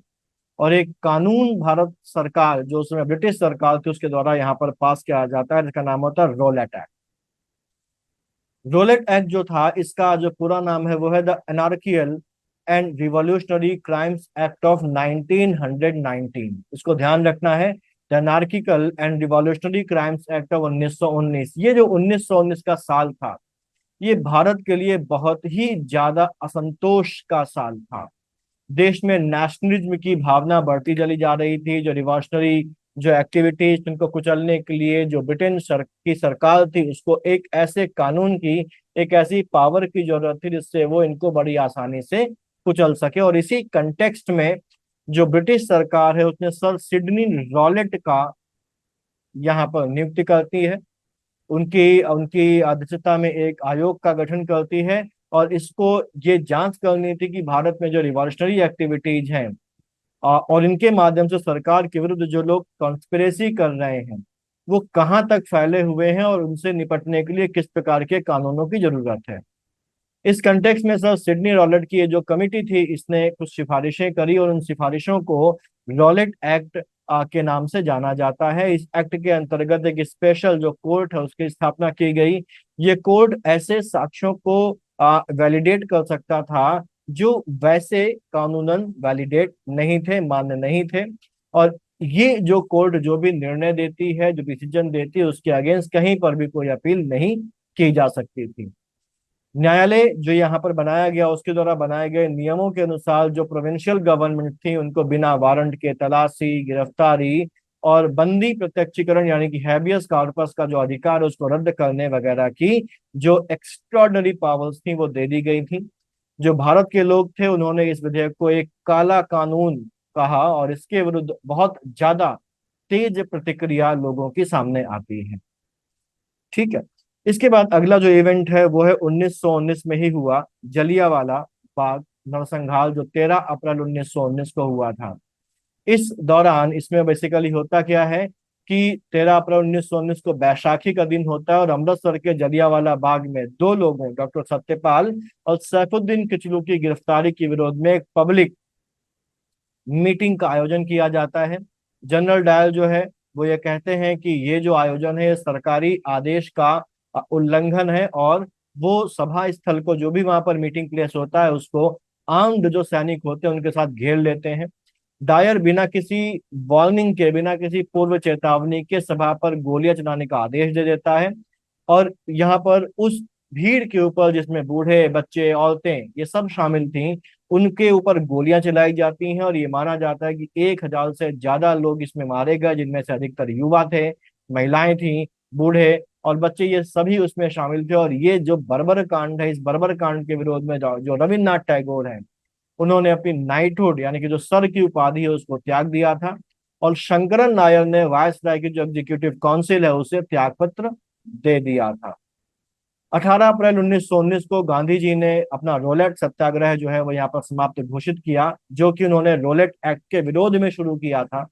और एक कानून भारत सरकार, जो उसमें ब्रिटिश सरकार थी, उसके द्वारा यहाँ पर पास किया जाता है, जिसका नाम होता है रोलेट एक्ट। रोलेट एक्ट जो था, इसका जो पूरा नाम है वो है the anarchical and revolutionary crimes act of 1919। इसको ध्यान रखना है, the anarchical and revolutionary crimes act of 1919। ये जो 1919 का साल था ये भारत के लिए बहुत ही ज्यादा असंतोष का साल था। देश में नेशनलिज्म की भावना बढ़ती चली जा रही थी। जो रिवॉल्यूशनरी जो एक्टिविटीज, उनको कुचलने के लिए जो ब्रिटेन की सरकार थी उसको एक ऐसे कानून की, एक ऐसी पावर की जरूरत थी जिससे वो इनको बड़ी आसानी से कुचल सके। और इसी कंटेक्स्ट में जो ब्रिटिश सरकार है उसने सर सिडनी रॉलेट का यहाँ पर नियुक्ति करती है। उनकी उनकी अध्यक्षता में एक आयोग का गठन करती है और इसको ये जांच करनी थी कि भारत में जो रिवॉल्यूशनरी एक्टिविटीज हैं और इनके माध्यम से सरकार के विरुद्ध जो लोग कॉन्स्पिरेसी कर रहे हैं वो कहाँ तक फैले हुए हैं और उनसे निपटने के लिए किस प्रकार के कानूनों की जरूरत है। इस कंटेक्स्ट में सर सिडनी रॉलेट की ये जो कमिटी थी इसने कुछ सिफारिशें करी और उन सिफारिशों को रॉलेट एक्ट के नाम से जाना जाता है। इस एक्ट के अंतर्गत एक स्पेशल जो कोर्ट है उसकी स्थापना की गई। ये कोर्ट ऐसे साक्ष्यों को वैलिडेट कर सकता था जो वैसे कानूनन वैलिडेट नहीं थे, मान्य नहीं थे। और ये जो कोर्ट जो भी निर्णय देती है, जो डिसीजन देती है, उसके अगेंस्ट कहीं पर भी कोई अपील नहीं की जा सकती थी। न्यायालय जो यहाँ पर बनाया गया उसके द्वारा बनाए गए नियमों के अनुसार जो प्रोविंशियल गवर्नमेंट थी उनको बिना वारंट के तलाशी, गिरफ्तारी और बंदी प्रत्यक्षीकरण यानी कि हैबियस कॉर्पस का जो अधिकार है उसको रद्द करने वगैरह की जो एक्स्ट्रॉर्डनरी पावर्स थी वो दे दी गई थी। जो भारत के लोग थे उन्होंने इस विधेयक को एक काला कानून कहा और इसके विरुद्ध बहुत ज्यादा तेज प्रतिक्रिया लोगों के सामने आती है। ठीक है। इसके बाद अगला जो इवेंट है वो है 1919 में ही हुआ, जलियांवाला बाग नरसंहार, जो 13 अप्रैल 1919 को हुआ था। इस दौरान इसमें बेसिकली होता क्या है कि 13 अप्रैल 1919 को बैसाखी का दिन होता है और अमृतसर के जलियांवाला बाग में दो लोगों, डॉक्टर सत्यपाल और सैफुद्दीन किचलू की गिरफ्तारी के विरोध में एक पब्लिक मीटिंग का आयोजन किया जाता है। जनरल डायल जो है वो ये कहते हैं कि ये जो आयोजन है ये सरकारी आदेश का उल्लंघन है और वो सभा स्थल को, जो भी वहां पर मीटिंग प्लेस होता है, उसको आर्म्ड जो सैनिक होते हैं उनके साथ घेर लेते हैं। डायर बिना किसी वार्निंग के, बिना किसी पूर्व चेतावनी के सभा पर गोलियां चलाने का आदेश दे देता है। और यहाँ पर उस भीड़ के ऊपर, जिसमें बूढ़े, बच्चे, औरतें ये सब शामिल थीं, उनके ऊपर गोलियां चलाई जाती हैं। और ये माना जाता है कि 1,000 से ज्यादा लोग इसमें मारे गए, जिनमें से अधिकतर युवा थे, महिलाएं थीं, बूढ़े और बच्चे, ये सभी उसमें शामिल थे। और ये जो बर्बर कांड है, इस बर्बर कांड के विरोध में जो रविन्द्रनाथ टैगोर हैं, उन्होंने अपनी नाइटहुड यानी कि जो सर की उपाधि है उसको त्याग दिया था। और शंकरन नायर ने वायसराय की जो एग्जीक्यूटिव काउंसिल है उसे त्याग पत्र दे दिया था। 18 अप्रैल 1919 को गांधी जी ने अपना रोलेट सत्याग्रह जो है वो यहाँ पर समाप्त घोषित किया, जो कि उन्होंने रोलेट एक्ट के विरोध में शुरू किया था।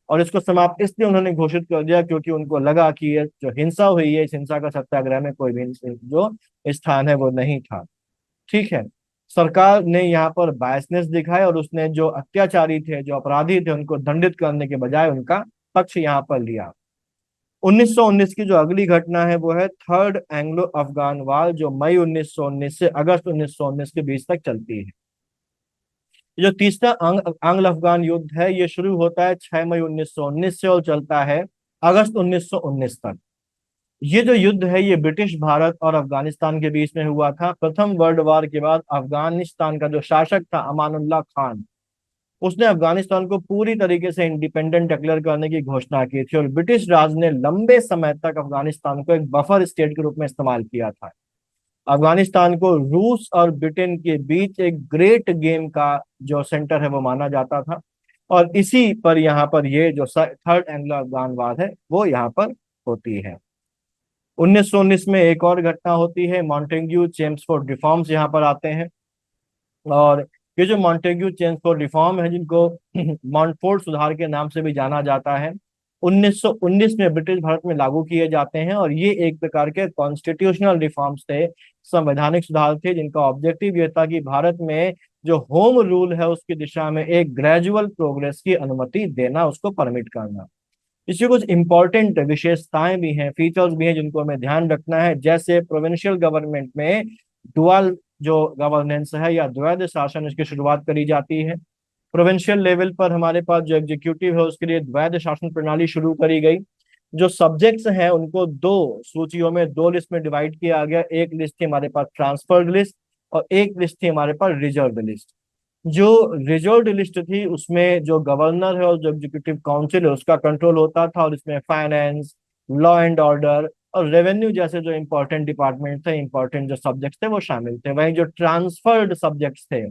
और इसको समाप्त इसलिए उन्होंने घोषित कर दिया क्योंकि उनको लगा कि ये जो हिंसा हुई है, इस हिंसा का सत्याग्रह में कोई भी जो स्थान है वो नहीं था। ठीक है। सरकार ने यहाँ पर बायसनेस दिखाई और उसने जो अत्याचारी थे, जो अपराधी थे, उनको दंडित करने के बजाय उनका पक्ष यहाँ पर लिया। 1919 की जो अगली घटना है वो है थर्ड एंग्लो अफगान वार, जो मई 1919 से अगस्त 1919 के बीच तक चलती है। ये जो तीसरा आंग्ल अफगान युद्ध है, ये शुरू होता है 6 मई 1919 से और चलता है अगस्त 1919 तक। ये जो युद्ध है ये ब्रिटिश भारत और अफगानिस्तान के बीच में हुआ था। प्रथम वर्ल्ड वार के बाद अफगानिस्तान का जो शासक था अमानुल्लाह खान, उसने अफगानिस्तान को पूरी तरीके से इंडिपेंडेंट डिक्लेयर करने की घोषणा की थी। और ब्रिटिश राज ने लंबे समय तक अफगानिस्तान को एक बफर स्टेट के रूप में इस्तेमाल किया था। अफगानिस्तान को रूस और ब्रिटेन के बीच एक ग्रेट गेम का जो सेंटर है वो माना जाता था। और इसी पर यहाँ पर ये जो थर्ड एंग्लो अफगान वार है वो यहाँ पर होती है। 1919 में एक और घटना होती है, मॉन्टेग्यू चेम्सफोर्ड रिफॉर्म्स यहाँ पर आते हैं। और ये जो मॉन्टेग्यू चेम्सफोर्ड रिफॉर्म है, जिनको मॉन्टफोर्ड सुधार के नाम से भी जाना जाता है, 1919 में ब्रिटिश भारत में लागू किए जाते हैं। और ये एक प्रकार के कॉन्स्टिट्यूशनल रिफॉर्म्स थे, संवैधानिक सुधार थे, जिनका ऑब्जेक्टिव ये था कि भारत में जो होम रूल है उसकी दिशा में एक ग्रेजुअल प्रोग्रेस की अनुमति देना, उसको परमिट करना। इसकी कुछ इंपॉर्टेंट विशेषताएं भी हैं, फीचर्स भी हैं, जिनको हमें ध्यान रखना है। जैसे प्रोविंशियल गवर्नमेंट में डुअल जो गवर्नेंस है या द्वैध शासन, इसकी शुरुआत करी जाती है। प्रोविंशियल लेवल पर हमारे पास जो एग्जीक्यूटिव है उसके लिए द्वैध शासन प्रणाली शुरू करी गई। जो सब्जेक्ट्स हैं उनको दो सूचियों में, दो लिस्ट में डिवाइड किया गया। एक लिस्ट थी हमारे पास ट्रांसफर्ड लिस्ट और एक लिस्ट थी हमारे पास रिजर्व लिस्ट। जो रिजर्व लिस्ट थी उसमें जो गवर्नर है और जो एग्जीक्यूटिव काउंसिल है उसका कंट्रोल होता था। और इसमें फाइनेंस, लॉ एंड ऑर्डर और रेवेन्यू जैसे जो इंपॉर्टेंट डिपार्टमेंट थे, इंपॉर्टेंट जो सब्जेक्ट्स थे वो शामिल थे। वहीं जो ट्रांसफर्ड सब्जेक्ट्स थे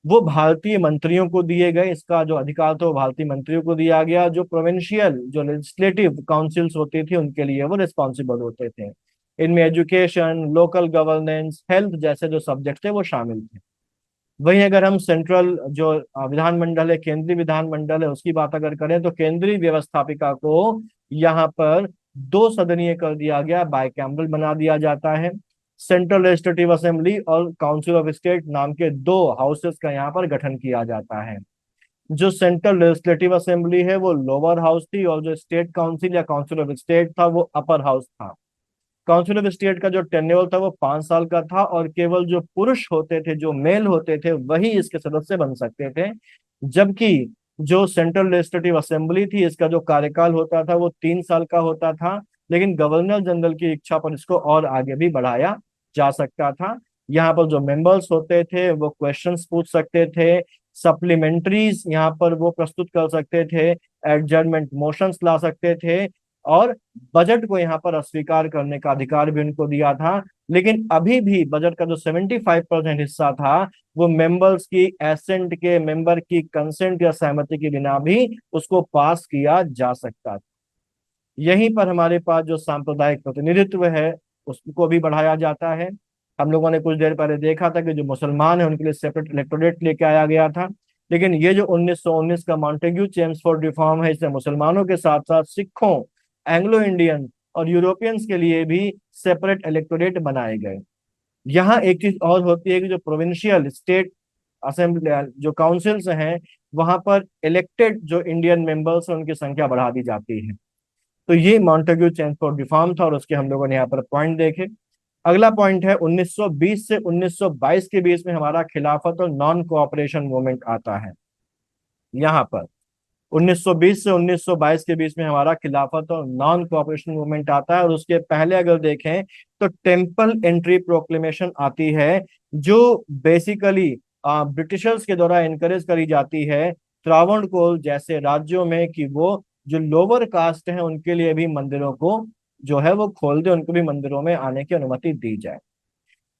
वो भारतीय मंत्रियों को दिए गए। इसका जो अधिकार था वो भारतीय मंत्रियों को दिया गया। जो प्रोविंशियल जो लेजिस्लेटिव काउंसिल्स होती थी उनके लिए वो रिस्पॉन्सिबल होते थे। इनमें एजुकेशन, लोकल गवर्नेंस, हेल्थ जैसे जो सब्जेक्ट थे वो शामिल थे। वहीं अगर हम सेंट्रल जो विधानमंडल है, केंद्रीय विधानमंडल है, उसकी बात अगर करें तो केंद्रीय व्यवस्थापिका को यहाँ पर दो सदनीय कर दिया गया, बाइकैमरल बना दिया जाता है। सेंट्रल लेजिस्लेटिव असेंबली और काउंसिल ऑफ स्टेट नाम के दो हाउसेस का यहाँ पर गठन किया जाता है। जो सेंट्रल लेजिस्लेटिव असेंबली है वो लोअर हाउस थी और जो स्टेट काउंसिल या काउंसिल ऑफ स्टेट था वो अपर हाउस था। काउंसिल ऑफ स्टेट का जो टेन्योर था वो 5 साल का था और केवल जो पुरुष होते थे, जो मेल होते थे, वही इसके सदस्य बन सकते थे। जबकि जो सेंट्रल लेजिस्लेटिव असेंबली थी इसका जो कार्यकाल होता था वो 3 साल का होता था। लेकिन गवर्नर जनरल की इच्छा पर इसको और आगे भी बढ़ाया जा सकता था। यहाँ पर जो मेंबर्स होते थे वो क्वेश्चंस पूछ सकते थे, सप्लीमेंट्रीज यहाँ पर वो प्रस्तुत कर सकते थे, एडजर्नमेंट मोशंस ला सकते थे और बजट को यहाँ पर अस्वीकार करने का अधिकार भी उनको दिया था। लेकिन अभी भी बजट का जो 75% हिस्सा था वो मेंबर्स की एसेंट के, मेंबर की कंसेंट या सहमति के बिना भी उसको पास किया जा सकता था। यहीं पर हमारे पास जो सांप्रदायिक प्रतिनिधित्व है उसको भी बढ़ाया जाता है। हम लोगों ने कुछ देर पहले देखा था कि जो मुसलमान है उनके लिए सेपरेट इलेक्टोरेट लेके आया गया था। लेकिन ये जो 1919 का मॉन्टेग्यू चेम्सफोर्ड रिफॉर्म है, इससे मुसलमानों के साथ साथ सिखों, एंग्लो इंडियन और यूरोपियंस के लिए भी सेपरेट इलेक्टोरेट बनाए गए। यहाँ एक चीज और होती है कि जो प्रोविंशियल स्टेट असेंबली जो काउंसिल्स हैं वहां पर इलेक्टेड जो इंडियन मेंबर्स हैं उनकी संख्या बढ़ा दी जाती है। तो ये मॉन्टेग्यू चेम्सफोर्ड रिफॉर्म था और उसके हम लोगों ने यहाँ पर पॉइंट देखे। अगला पॉइंट है 1920 से 1922 के बीच में हमारा खिलाफत और नॉन कोऑपरेशन मूवमेंट आता है। यहाँ पर 1920 से 1922 के बीच में हमारा खिलाफत और नॉन कोऑपरेशन मूवमेंट आता है, और उसके पहले अगर देखें तो टेम्पल एंट्री प्रोक्लेमेशन आती है, जो बेसिकली ब्रिटिशर्स के द्वारा इनकरेज करी जाती है त्रावणकोर जैसे राज्यों में कि वो जो लोअर कास्ट हैं उनके लिए भी मंदिरों को जो है वो खोल दे, उनको भी मंदिरों में आने की अनुमति दी जाए।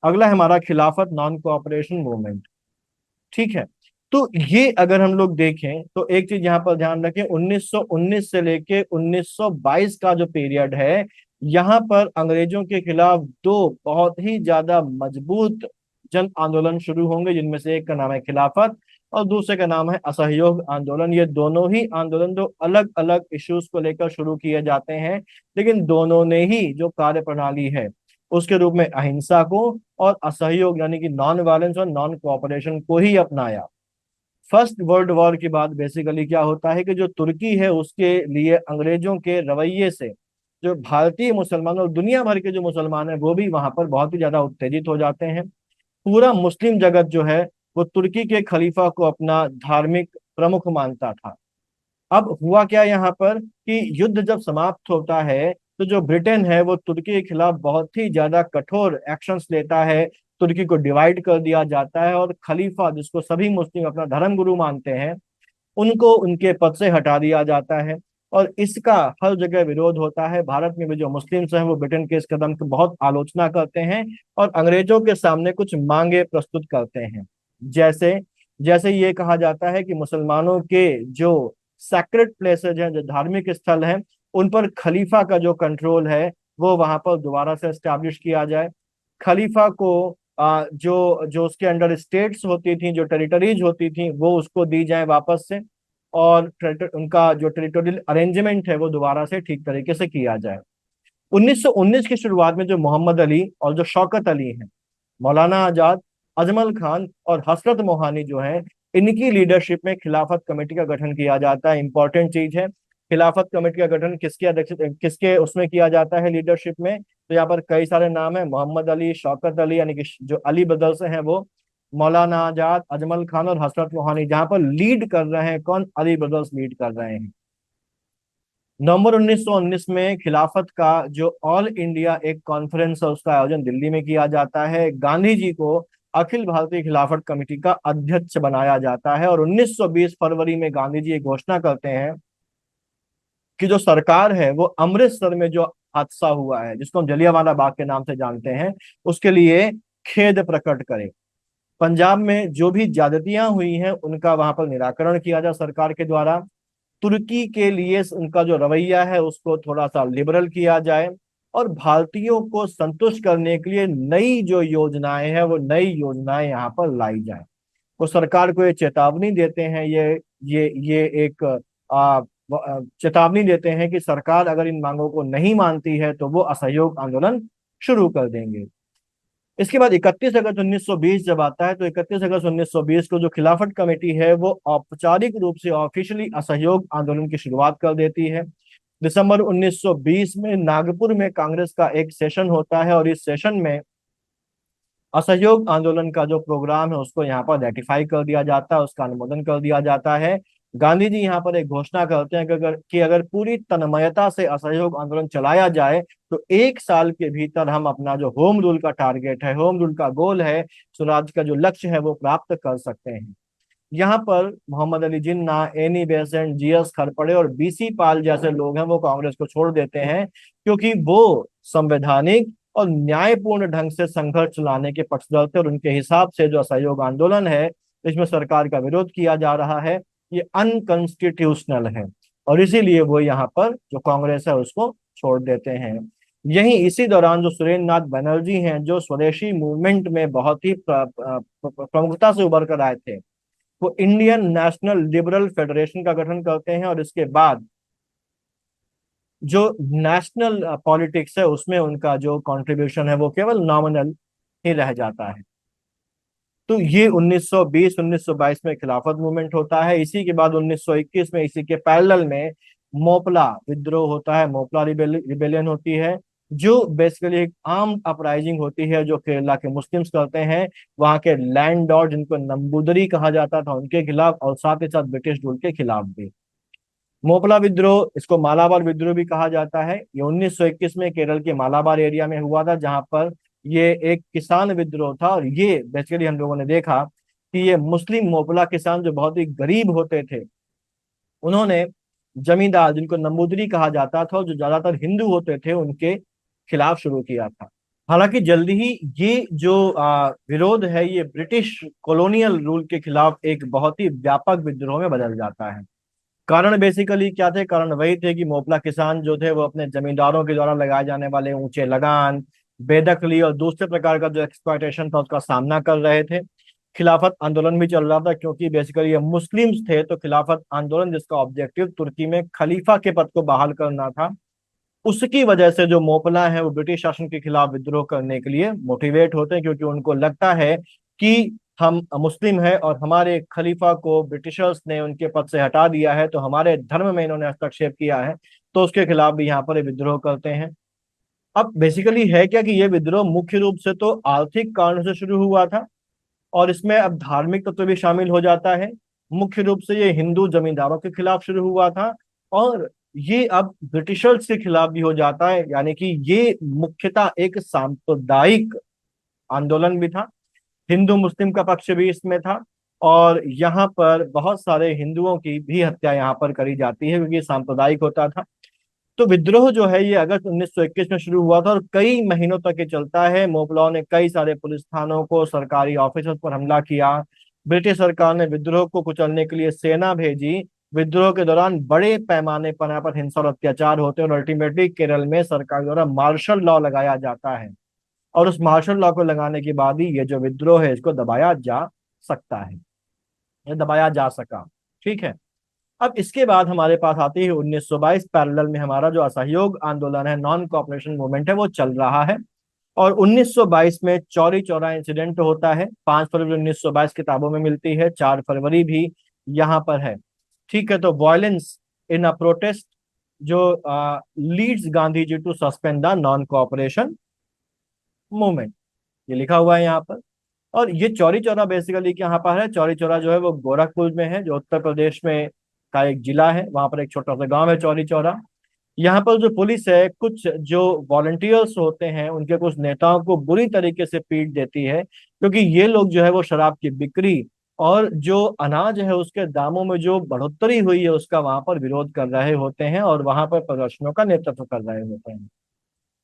अगला है हमारा खिलाफत नॉन कोऑपरेशन मूवमेंट। ठीक है, तो ये अगर हम लोग देखें तो एक चीज यहाँ पर ध्यान रखें, 1919 से लेके 1922 का जो पीरियड है, यहाँ पर अंग्रेजों के खिलाफ दो बहुत ही ज्यादा मजबूत जन आंदोलन शुरू होंगे, जिनमें से एक का नाम है खिलाफत और दूसरे का नाम है असहयोग आंदोलन। ये दोनों ही आंदोलन दो अलग अलग इश्यूज को लेकर शुरू किए जाते हैं, लेकिन दोनों ने ही जो कार्य प्रणाली है उसके रूप में अहिंसा को और असहयोग यानी कि नॉन वायलेंस और नॉन कोऑपरेशन को ही अपनाया। फर्स्ट वर्ल्ड वॉर के बाद बेसिकली क्या होता है कि जो तुर्की है उसके लिए अंग्रेजों के रवैये से जो भारतीय मुसलमान और दुनिया भर के जो मुसलमान हैं वो भी वहां पर बहुत ही ज्यादा उत्तेजित हो जाते हैं। पूरा मुस्लिम जगत जो है वो तुर्की के खलीफा को अपना धार्मिक प्रमुख मानता था। अब हुआ क्या यहाँ पर कि युद्ध जब समाप्त होता है तो जो ब्रिटेन है वो तुर्की के खिलाफ बहुत ही ज्यादा कठोर एक्शंस लेता है। तुर्की को डिवाइड कर दिया जाता है और खलीफा जिसको सभी मुस्लिम अपना धर्म गुरु मानते हैं उनको उनके पद से हटा दिया जाता है, और इसका हर जगह विरोध होता है। भारत में भी जो मुस्लिम्स हैं वो ब्रिटेन के इस कदम की बहुत आलोचना करते हैं और अंग्रेजों के सामने कुछ मांगे प्रस्तुत करते हैं। जैसे जैसे ये कहा जाता है कि मुसलमानों के जो सैक्रेड प्लेसेज हैं, जो धार्मिक स्थल हैं, उन पर खलीफा का जो कंट्रोल है वो वहां पर दोबारा से एस्टैब्लिश किया जाए। खलीफा को जो जो उसके अंडर स्टेट्स होती थी, जो टेरिटरीज होती थी, वो उसको दी जाए वापस से, और उनका जो टेरिटोरियल अरेंजमेंट है वो दोबारा से ठीक तरीके से किया जाए। 1919 की शुरुआत में जो मोहम्मद अली और जो शौकत अली हैं, मौलाना आजाद, अजमल खान और हसरत मोहानी जो है, इनकी लीडरशिप में खिलाफत कमेटी का गठन किया जाता है। इंपॉर्टेंट चीज है, खिलाफत कमेटी का गठन किसके अध्यक्ष किसके उसमें किया जाता है लीडरशिप में, तो यहाँ पर कई सारे नाम है, मोहम्मद अली, शौकत अली यानी कि जो अली बदल से हैं वो, मौलाना आजाद, अजमल खान और हसरत मोहानी। जहां पर लीड कर रहे हैं कौन, अली ब्रदर्स लीड कर रहे हैं। नवंबर 1919 में खिलाफत का जो ऑल इंडिया एक कॉन्फ्रेंस है उसका आयोजन दिल्ली में किया जाता है। गांधी जी को अखिल भारतीय खिलाफत कमेटी का अध्यक्ष बनाया जाता है, और 1920 फरवरी में गांधी जी एक घोषणा करते हैं कि जो सरकार है वो अमृतसर में जो हादसा हुआ है जिसको हम जलियांवाला बाग के नाम से जानते हैं उसके लिए खेद प्रकट करे। पंजाब में जो भी ज्यादतियां हुई हैं उनका वहां पर निराकरण किया जाए सरकार के द्वारा। तुर्की के लिए उनका जो रवैया है उसको थोड़ा सा लिबरल किया जाए, और भारतीयों को संतुष्ट करने के लिए नई जो योजनाएं हैं वो नई योजनाएं यहाँ पर लाई जाए। वो सरकार को ये चेतावनी देते हैं, ये एक चेतावनी देते हैं कि सरकार अगर इन मांगों को नहीं मानती है तो वो असहयोग आंदोलन शुरू कर देंगे। इसके बाद 31 अगस्त 1920 जब आता है तो 31 अगस्त 1920 को जो खिलाफत कमेटी है वो औपचारिक रूप से ऑफिशियली असहयोग आंदोलन की शुरुआत कर देती है। दिसंबर 1920 में नागपुर में कांग्रेस का एक सेशन होता है, और इस सेशन में असहयोग आंदोलन का जो प्रोग्राम है उसको यहाँ पर रेटिफाई कर दिया जाता है, उसका अनुमोदन कर दिया जाता है। गांधी जी यहाँ पर एक घोषणा करते हैं कि अगर पूरी तन्मयता से असहयोग आंदोलन चलाया जाए तो एक साल के भीतर हम अपना जो होम रूल का टारगेट है, होम रूल का गोल है, स्वराज का जो लक्ष्य है वो प्राप्त कर सकते हैं। यहाँ पर Mohammad Ali Jinnah, Annie Besant, GS खरपड़े और बीसी पाल जैसे लोग हैं वो कांग्रेस को छोड़ देते हैं, क्योंकि वो संवैधानिक और न्यायपूर्ण ढंग से संघर्ष चलाने के पक्षधर थे, और उनके हिसाब से जो असहयोग आंदोलन है इसमें सरकार का विरोध किया जा रहा है, ये अनकॉन्स्टिट्यूशनल है, और इसीलिए वो यहाँ पर जो कांग्रेस है उसको छोड़ देते हैं। यही इसी दौरान जो सुरेंद्र नाथ बनर्जी हैं जो स्वदेशी मूवमेंट में बहुत ही प्रमुखता से उभर कर आए थे, वो इंडियन नेशनल लिबरल फेडरेशन का गठन करते हैं, और इसके बाद जो नेशनल पॉलिटिक्स है उसमें उनका जो कंट्रीब्यूशन है वो केवल नॉमिनल ही रह जाता है। तो ये 1920-1922 में खिलाफत मूवमेंट होता है। इसी के बाद 1921 में इसी के पैरेलल में मोपला विद्रोह होता है, मोपला रिबेलियन होती है, जो बेसिकली एक आर्म्ड अपराइजिंग होती है जो केरला के मुस्लिम्स करते हैं, वहां के लैंड लॉर्ड जिनको नंबूदरी कहा जाता था उनके खिलाफ, और साथ ही साथ ब्रिटिश रूल के खिलाफ भी। मोपला विद्रोह, इसको मालाबार विद्रोह भी कहा जाता है, ये 1921 में केरल के मालाबार एरिया में हुआ था, जहां पर ये एक किसान विद्रोह था। और ये बेसिकली हम लोगों ने देखा कि ये मुस्लिम मोपला किसान जो बहुत ही गरीब होते थे, उन्होंने जमींदार जिनको नंबूदरी कहा जाता था, और जो ज्यादातर हिंदू होते थे, उनके खिलाफ शुरू किया था। हालांकि जल्दी ही ये जो विरोध है, ये ब्रिटिश कॉलोनियल रूल के खिलाफ एक बहुत ही व्यापक विद्रोह में बदल जाता है। कारण बेसिकली क्या थे? कारण वही थे कि मोपला किसान जो थे वो अपने जमींदारों के द्वारा लगाए जाने वाले ऊंचे लगान, बेदखली और दूसरे प्रकार का जो एक्सप्लॉयटेशन था, उसका सामना कर रहे थे। खिलाफत आंदोलन भी चल रहा था, क्योंकि बेसिकली ये मुस्लिम्स थे, तो खिलाफत आंदोलन जिसका ऑब्जेक्टिव तुर्की में खलीफा के पद को बहाल करना था, उसकी वजह से जो मोपला है वो ब्रिटिश शासन के खिलाफ विद्रोह करने के लिए मोटिवेट होते हैं, क्योंकि उनको लगता है कि हम मुस्लिम हैं और हमारे खलीफा को ब्रिटिशर्स ने उनके पद से हटा दिया है, तो हमारे धर्म में इन्होंने हस्तक्षेप किया है, तो उसके खिलाफ भी यहाँ पर ये विद्रोह करते हैं। अब बेसिकली है क्या कि ये विद्रोह मुख्य रूप से तो आर्थिक कारणों से शुरू हुआ था, और इसमें अब धार्मिक तत्व भी शामिल हो जाता है। मुख्य रूप से ये हिंदू जमींदारों के खिलाफ शुरू हुआ था, और ये अब ब्रिटिशर्स के खिलाफ भी हो जाता है, यानी कि ये मुख्यतः एक सांप्रदायिक आंदोलन भी था। हिंदू मुस्लिम का पक्ष भी इसमें था, और यहाँ पर बहुत सारे हिंदुओं की भी हत्या यहाँ पर करी जाती है, क्योंकि ये सांप्रदायिक होता था। तो विद्रोह जो है ये अगस्त 1921 में शुरू हुआ था, और कई महीनों तक ये चलता है। मोपलाओं ने कई सारे पुलिस थानों को, सरकारी ऑफिसर्स पर हमला किया। ब्रिटिश सरकार ने विद्रोह को कुचलने के लिए सेना भेजी। विद्रोह के दौरान बड़े पैमाने पर यहाँ पर हिंसा और अत्याचार होते हैं, और अल्टीमेटली केरल में सरकार द्वारा मार्शल लॉ लगाया जाता है। और उस मार्शल लॉ को लगाने के बाद ही ये जो विद्रोह है इसको दबाया जा सकता है, ये दबाया जा सका। ठीक है। अब इसके बाद हमारे पास आती है 1922। पैरेलल में हमारा जो असहयोग आंदोलन है, नॉन कॉपरेशन मूवमेंट है, वो चल रहा है। और 1922 में चौरी चौरा इंसिडेंट होता है। 5 फरवरी 1922 किताबों में मिलती है, 4 फरवरी भी यहाँ पर है। ठीक है। तो वायलेंस इन अ प्रोटेस्ट जो leads Gandhi ji to suspend the non cooperation movement, ये लिखा हुआ है यहाँ पर। और ये चौरी चौरा बेसिकली यहाँ पर है। चौरी चौरा जो है वो गोरखपुर में है, जो उत्तर प्रदेश में का एक जिला है। वहां पर एक छोटा सा गांव है चौरी चौरा। यहाँ पर जो पुलिस है, कुछ जो वॉलंटियर्स होते हैं, उनके कुछ नेताओं को बुरी तरीके से पीट देती है, क्योंकि ये लोग जो है वो शराब की बिक्री और जो अनाज है उसके दामों में जो बढ़ोतरी हुई है उसका वहां पर विरोध कर रहे होते हैं, और वहां पर प्रदर्शनों का नेतृत्व कर रहे होते हैं।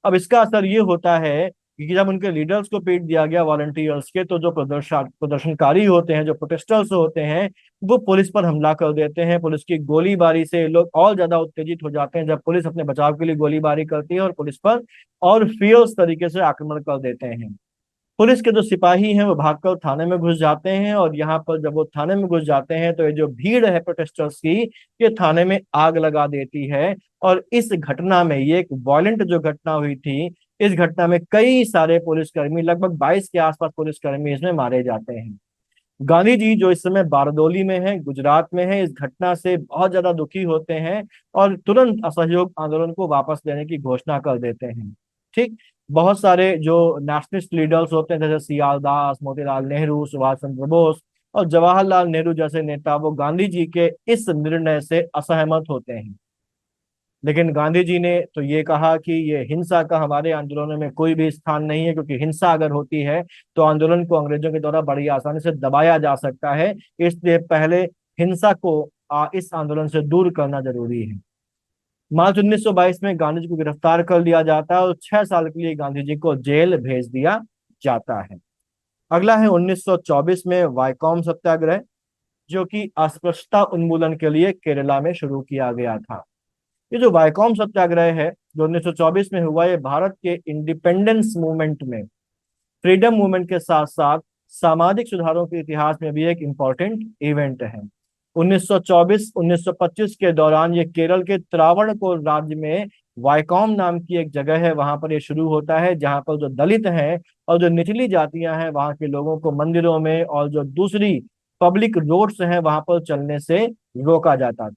अब इसका असर ये होता है कि जब उनके लीडर्स को पीट दिया गया वॉलंटियर्स के, तो जो प्रदर्शनकारी होते हैं, जो प्रोटेस्टर्स होते हैं, वो पुलिस पर हमला कर देते हैं। पुलिस की गोलीबारी से लोग और ज्यादा उत्तेजित हो जाते हैं, जब पुलिस अपने बचाव के लिए गोलीबारी करती है, और पुलिस पर और फियर्स तरीके से आक्रमण कर देते हैं। पुलिस के जो सिपाही हैं वो भागकर थाने में घुस जाते हैं, और यहाँ पर जब वो थाने में घुस जाते हैं, तो ये जो भीड़ है प्रोटेस्टर्स की, ये थाने में आग लगा देती है। और इस घटना में, ये एक वायलेंट जो घटना हुई थी, इस घटना में कई सारे पुलिसकर्मी, लगभग 22 के आसपास पुलिसकर्मी इसमें मारे जाते हैं। गांधी जी जो इस समय बारदोली में है, गुजरात में है, इस घटना से बहुत ज्यादा दुखी होते हैं, और तुरंत असहयोग आंदोलन को वापस लेने की घोषणा कर देते हैं। ठीक। बहुत सारे जो नेशनलिस्ट लीडर्स होते हैं, जैसे सियाल दास, मोतीलाल नेहरू, सुभाष चंद्र बोस और जवाहरलाल नेहरू जैसे नेता, वो गांधी जी के इस निर्णय से असहमत होते हैं। लेकिन गांधी जी ने तो ये कहा कि ये हिंसा का हमारे आंदोलनों में कोई भी स्थान नहीं है, क्योंकि हिंसा अगर होती है तो आंदोलन को अंग्रेजों के द्वारा बड़ी आसानी से दबाया जा सकता है। इसलिए पहले हिंसा को इस आंदोलन से दूर करना जरूरी है। मार्च 1922 में गांधी जी को गिरफ्तार कर लिया जाता है, और 6 साल के लिए गांधी जी को जेल भेज दिया जाता है। अगला है 1924 में वाइकॉम सत्याग्रह, जो कि अस्पृश्यता उन्मूलन के लिए केरला में शुरू किया गया था। ये जो वाइकॉम सत्याग्रह है जो 1924 में हुआ, ये भारत के इंडिपेंडेंस मूवमेंट में, फ्रीडम मूवमेंट के साथ साथ सामाजिक सुधारों के इतिहास में भी एक इम्पोर्टेंट इवेंट है। 1924-1925 के दौरान ये केरल के त्रावणकोर राज्य में वाइकॉम नाम की एक जगह है, वहां पर ये शुरू होता है, जहां पर जो दलित हैं और जो निचली जातियां हैं, वहां के लोगों को मंदिरों में और जो दूसरी पब्लिक रोड्स हैं वहां पर चलने से रोका जाता था।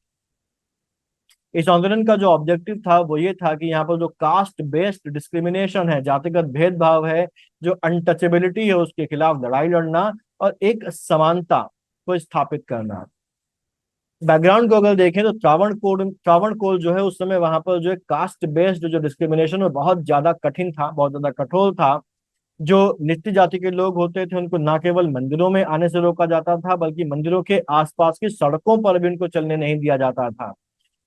इस आंदोलन का जो ऑब्जेक्टिव था वो ये था कि यहाँ पर जो कास्ट बेस्ड डिस्क्रिमिनेशन है, जातिगत भेदभाव है, जो अनटचेबिलिटी है, उसके खिलाफ लड़ाई लड़ना और एक समानता को स्थापित करना। बैकग्राउंड को अगर देखें तो त्रावणकोर जो है उस समय वहां पर जो है कास्ट बेस्ड जो डिस्क्रिमिनेशन वो बहुत ज्यादा कठिन था, बहुत ज्यादा कठोर था। जो नित्य जाति के लोग होते थे उनको ना केवल मंदिरों में आने से रोका जाता था, बल्कि मंदिरों के आसपास की सड़कों पर भी उनको चलने नहीं दिया जाता था।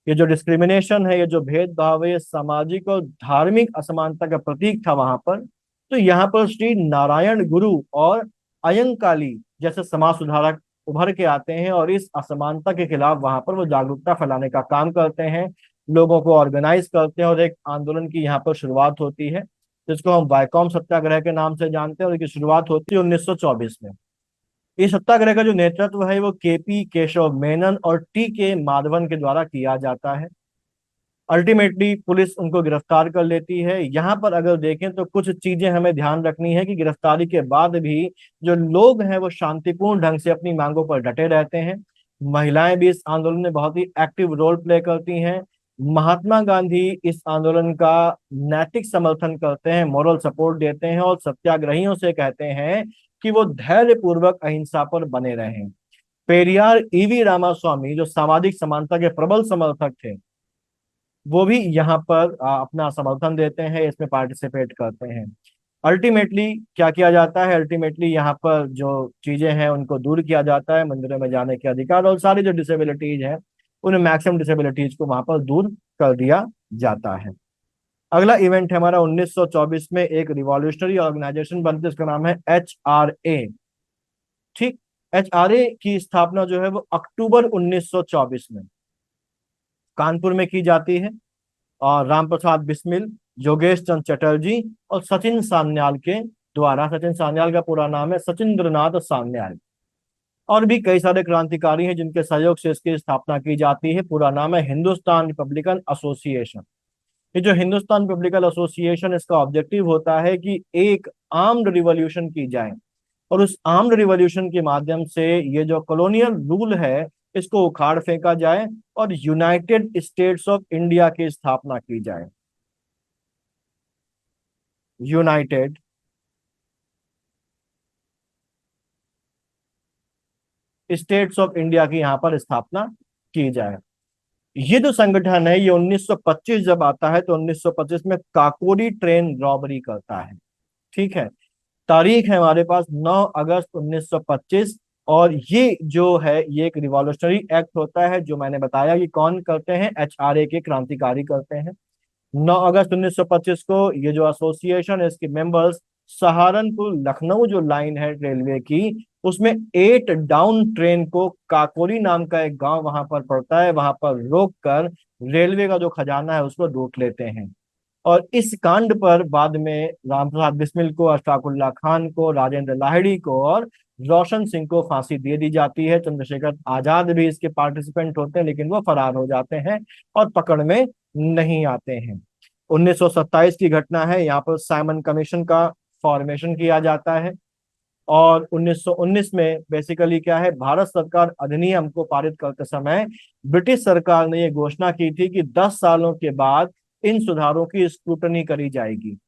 ये जो डिस्क्रिमिनेशन है, ये जो भेदभाव है, ये सामाजिक और धार्मिक असमानता का प्रतीक था वहां पर। तो यहाँ पर श्री नारायण गुरु और अयंकाली जैसे समाज सुधारक उभर के आते हैं और इस असमानता के खिलाफ वहां पर वो जागरूकता फैलाने का काम करते हैं, लोगों को ऑर्गेनाइज करते हैं और एक आंदोलन की यहाँ पर शुरुआत होती है, जिसको हम वाइकॉम सत्याग्रह के नाम से जानते हैं, और इसकी शुरुआत होती है 1924 में। इस सत्याग्रह का जो नेतृत्व है वो केपी केशव मेनन और टी के माधवन के द्वारा किया जाता है। अल्टीमेटली पुलिस उनको गिरफ्तार कर लेती है। यहाँ पर अगर देखें तो कुछ चीजें हमें ध्यान रखनी है कि गिरफ्तारी के बाद भी जो लोग हैं वो शांतिपूर्ण ढंग से अपनी मांगों पर डटे रहते हैं। महिलाएं भी इस आंदोलन में बहुत ही एक्टिव रोल प्ले करती हैं। महात्मा गांधी इस आंदोलन का नैतिक समर्थन करते हैं, मॉरल सपोर्ट देते हैं और सत्याग्रहियों से कहते हैं कि वो धैर्य पूर्वक अहिंसा पर बने रहें। पेरियार ईवी रामास्वामी जो सामाजिक समानता के प्रबल समर्थक थे, वो भी यहाँ पर अपना समर्थन देते हैं, इसमें पार्टिसिपेट करते हैं। अल्टीमेटली क्या किया जाता है, अल्टीमेटली यहाँ पर जो चीजें हैं उनको दूर किया जाता है, मंदिरों में जाने के अधिकार और सारी जो डिसेबिलिटीज हैं उन मैक्सिमम डिसेबिलिटीज को वहां पर दूर कर दिया जाता है। अगला इवेंट है हमारा 1924 में एक रिवॉल्यूशनरी ऑर्गेनाइजेशन बनती है, इसका नाम है HRA। ठीक, HRA की स्थापना जो है वो अक्टूबर 1924 में कानपुर में की जाती है, और राम प्रसाद बिस्मिल, योगेश चंद चटर्जी और सचिन सान्याल के द्वारा। सचिन सान्याल का पूरा नाम है सचिंद्र नाथ सान्याल। और भी कई सारे क्रांतिकारी हैं जिनके सहयोग से इसकी स्थापना की जाती है। पूरा नाम है हिंदुस्तान रिपब्लिकन एसोसिएशन। ये जो हिंदुस्तान रिपब्लिकन एसोसिएशन, इसका ऑब्जेक्टिव होता है कि एक आर्म्ड रिवॉल्यूशन की जाए और उस आर्म्ड रिवॉल्यूशन के माध्यम से ये जो कॉलोनियल रूल है इसको उखाड़ फेंका जाए और यूनाइटेड स्टेट्स ऑफ इंडिया की स्थापना की जाए। यूनाइटेड स्टेट्स ऑफ इंडिया की यहाँ पर स्थापना की जाए। ये जो संगठन है ये 1925 जब आता है तो 1925 में काकोरी ट्रेन रॉबरी करता है। ठीक है, तारीख है हमारे पास 9 अगस्त 1925। और ये जो है ये एक रिवॉल्यूशनरी एक्ट होता है, जो मैंने बताया कि कौन करते हैं, HRA के क्रांतिकारी करते हैं। 9 अगस्त 1925 को ये जो एसोसिएशन है इसके मेंबर्स सहारनपुर लखनऊ जो लाइन है रेलवे की, उसमें 8 डाउन ट्रेन को काकोरी नाम का एक गांव वहां पर पड़ता है, वहां पर रोक कर रेलवे का जो खजाना है उसको लूट लेते हैं। और इस कांड पर बाद में रामप्रसाद बिस्मिल को, अशफाकुल्ला खान को, राजेंद्र लाहिड़ी को और रोशन सिंह को फांसी दे दी जाती है। चंद्रशेखर आजाद भी इसके पार्टिसिपेंट होते हैं लेकिन वो फरार हो जाते हैं और पकड़ में नहीं आते हैं। 1927 की घटना है, यहाँ पर साइमन कमीशन का फॉर्मेशन किया जाता है। और 1919 में बेसिकली क्या है, भारत सरकार अधिनियम को पारित करते समय ब्रिटिश सरकार ने ये घोषणा की थी कि 10 सालों के बाद इन सुधारों की स्क्रूटनी करी जाएगी।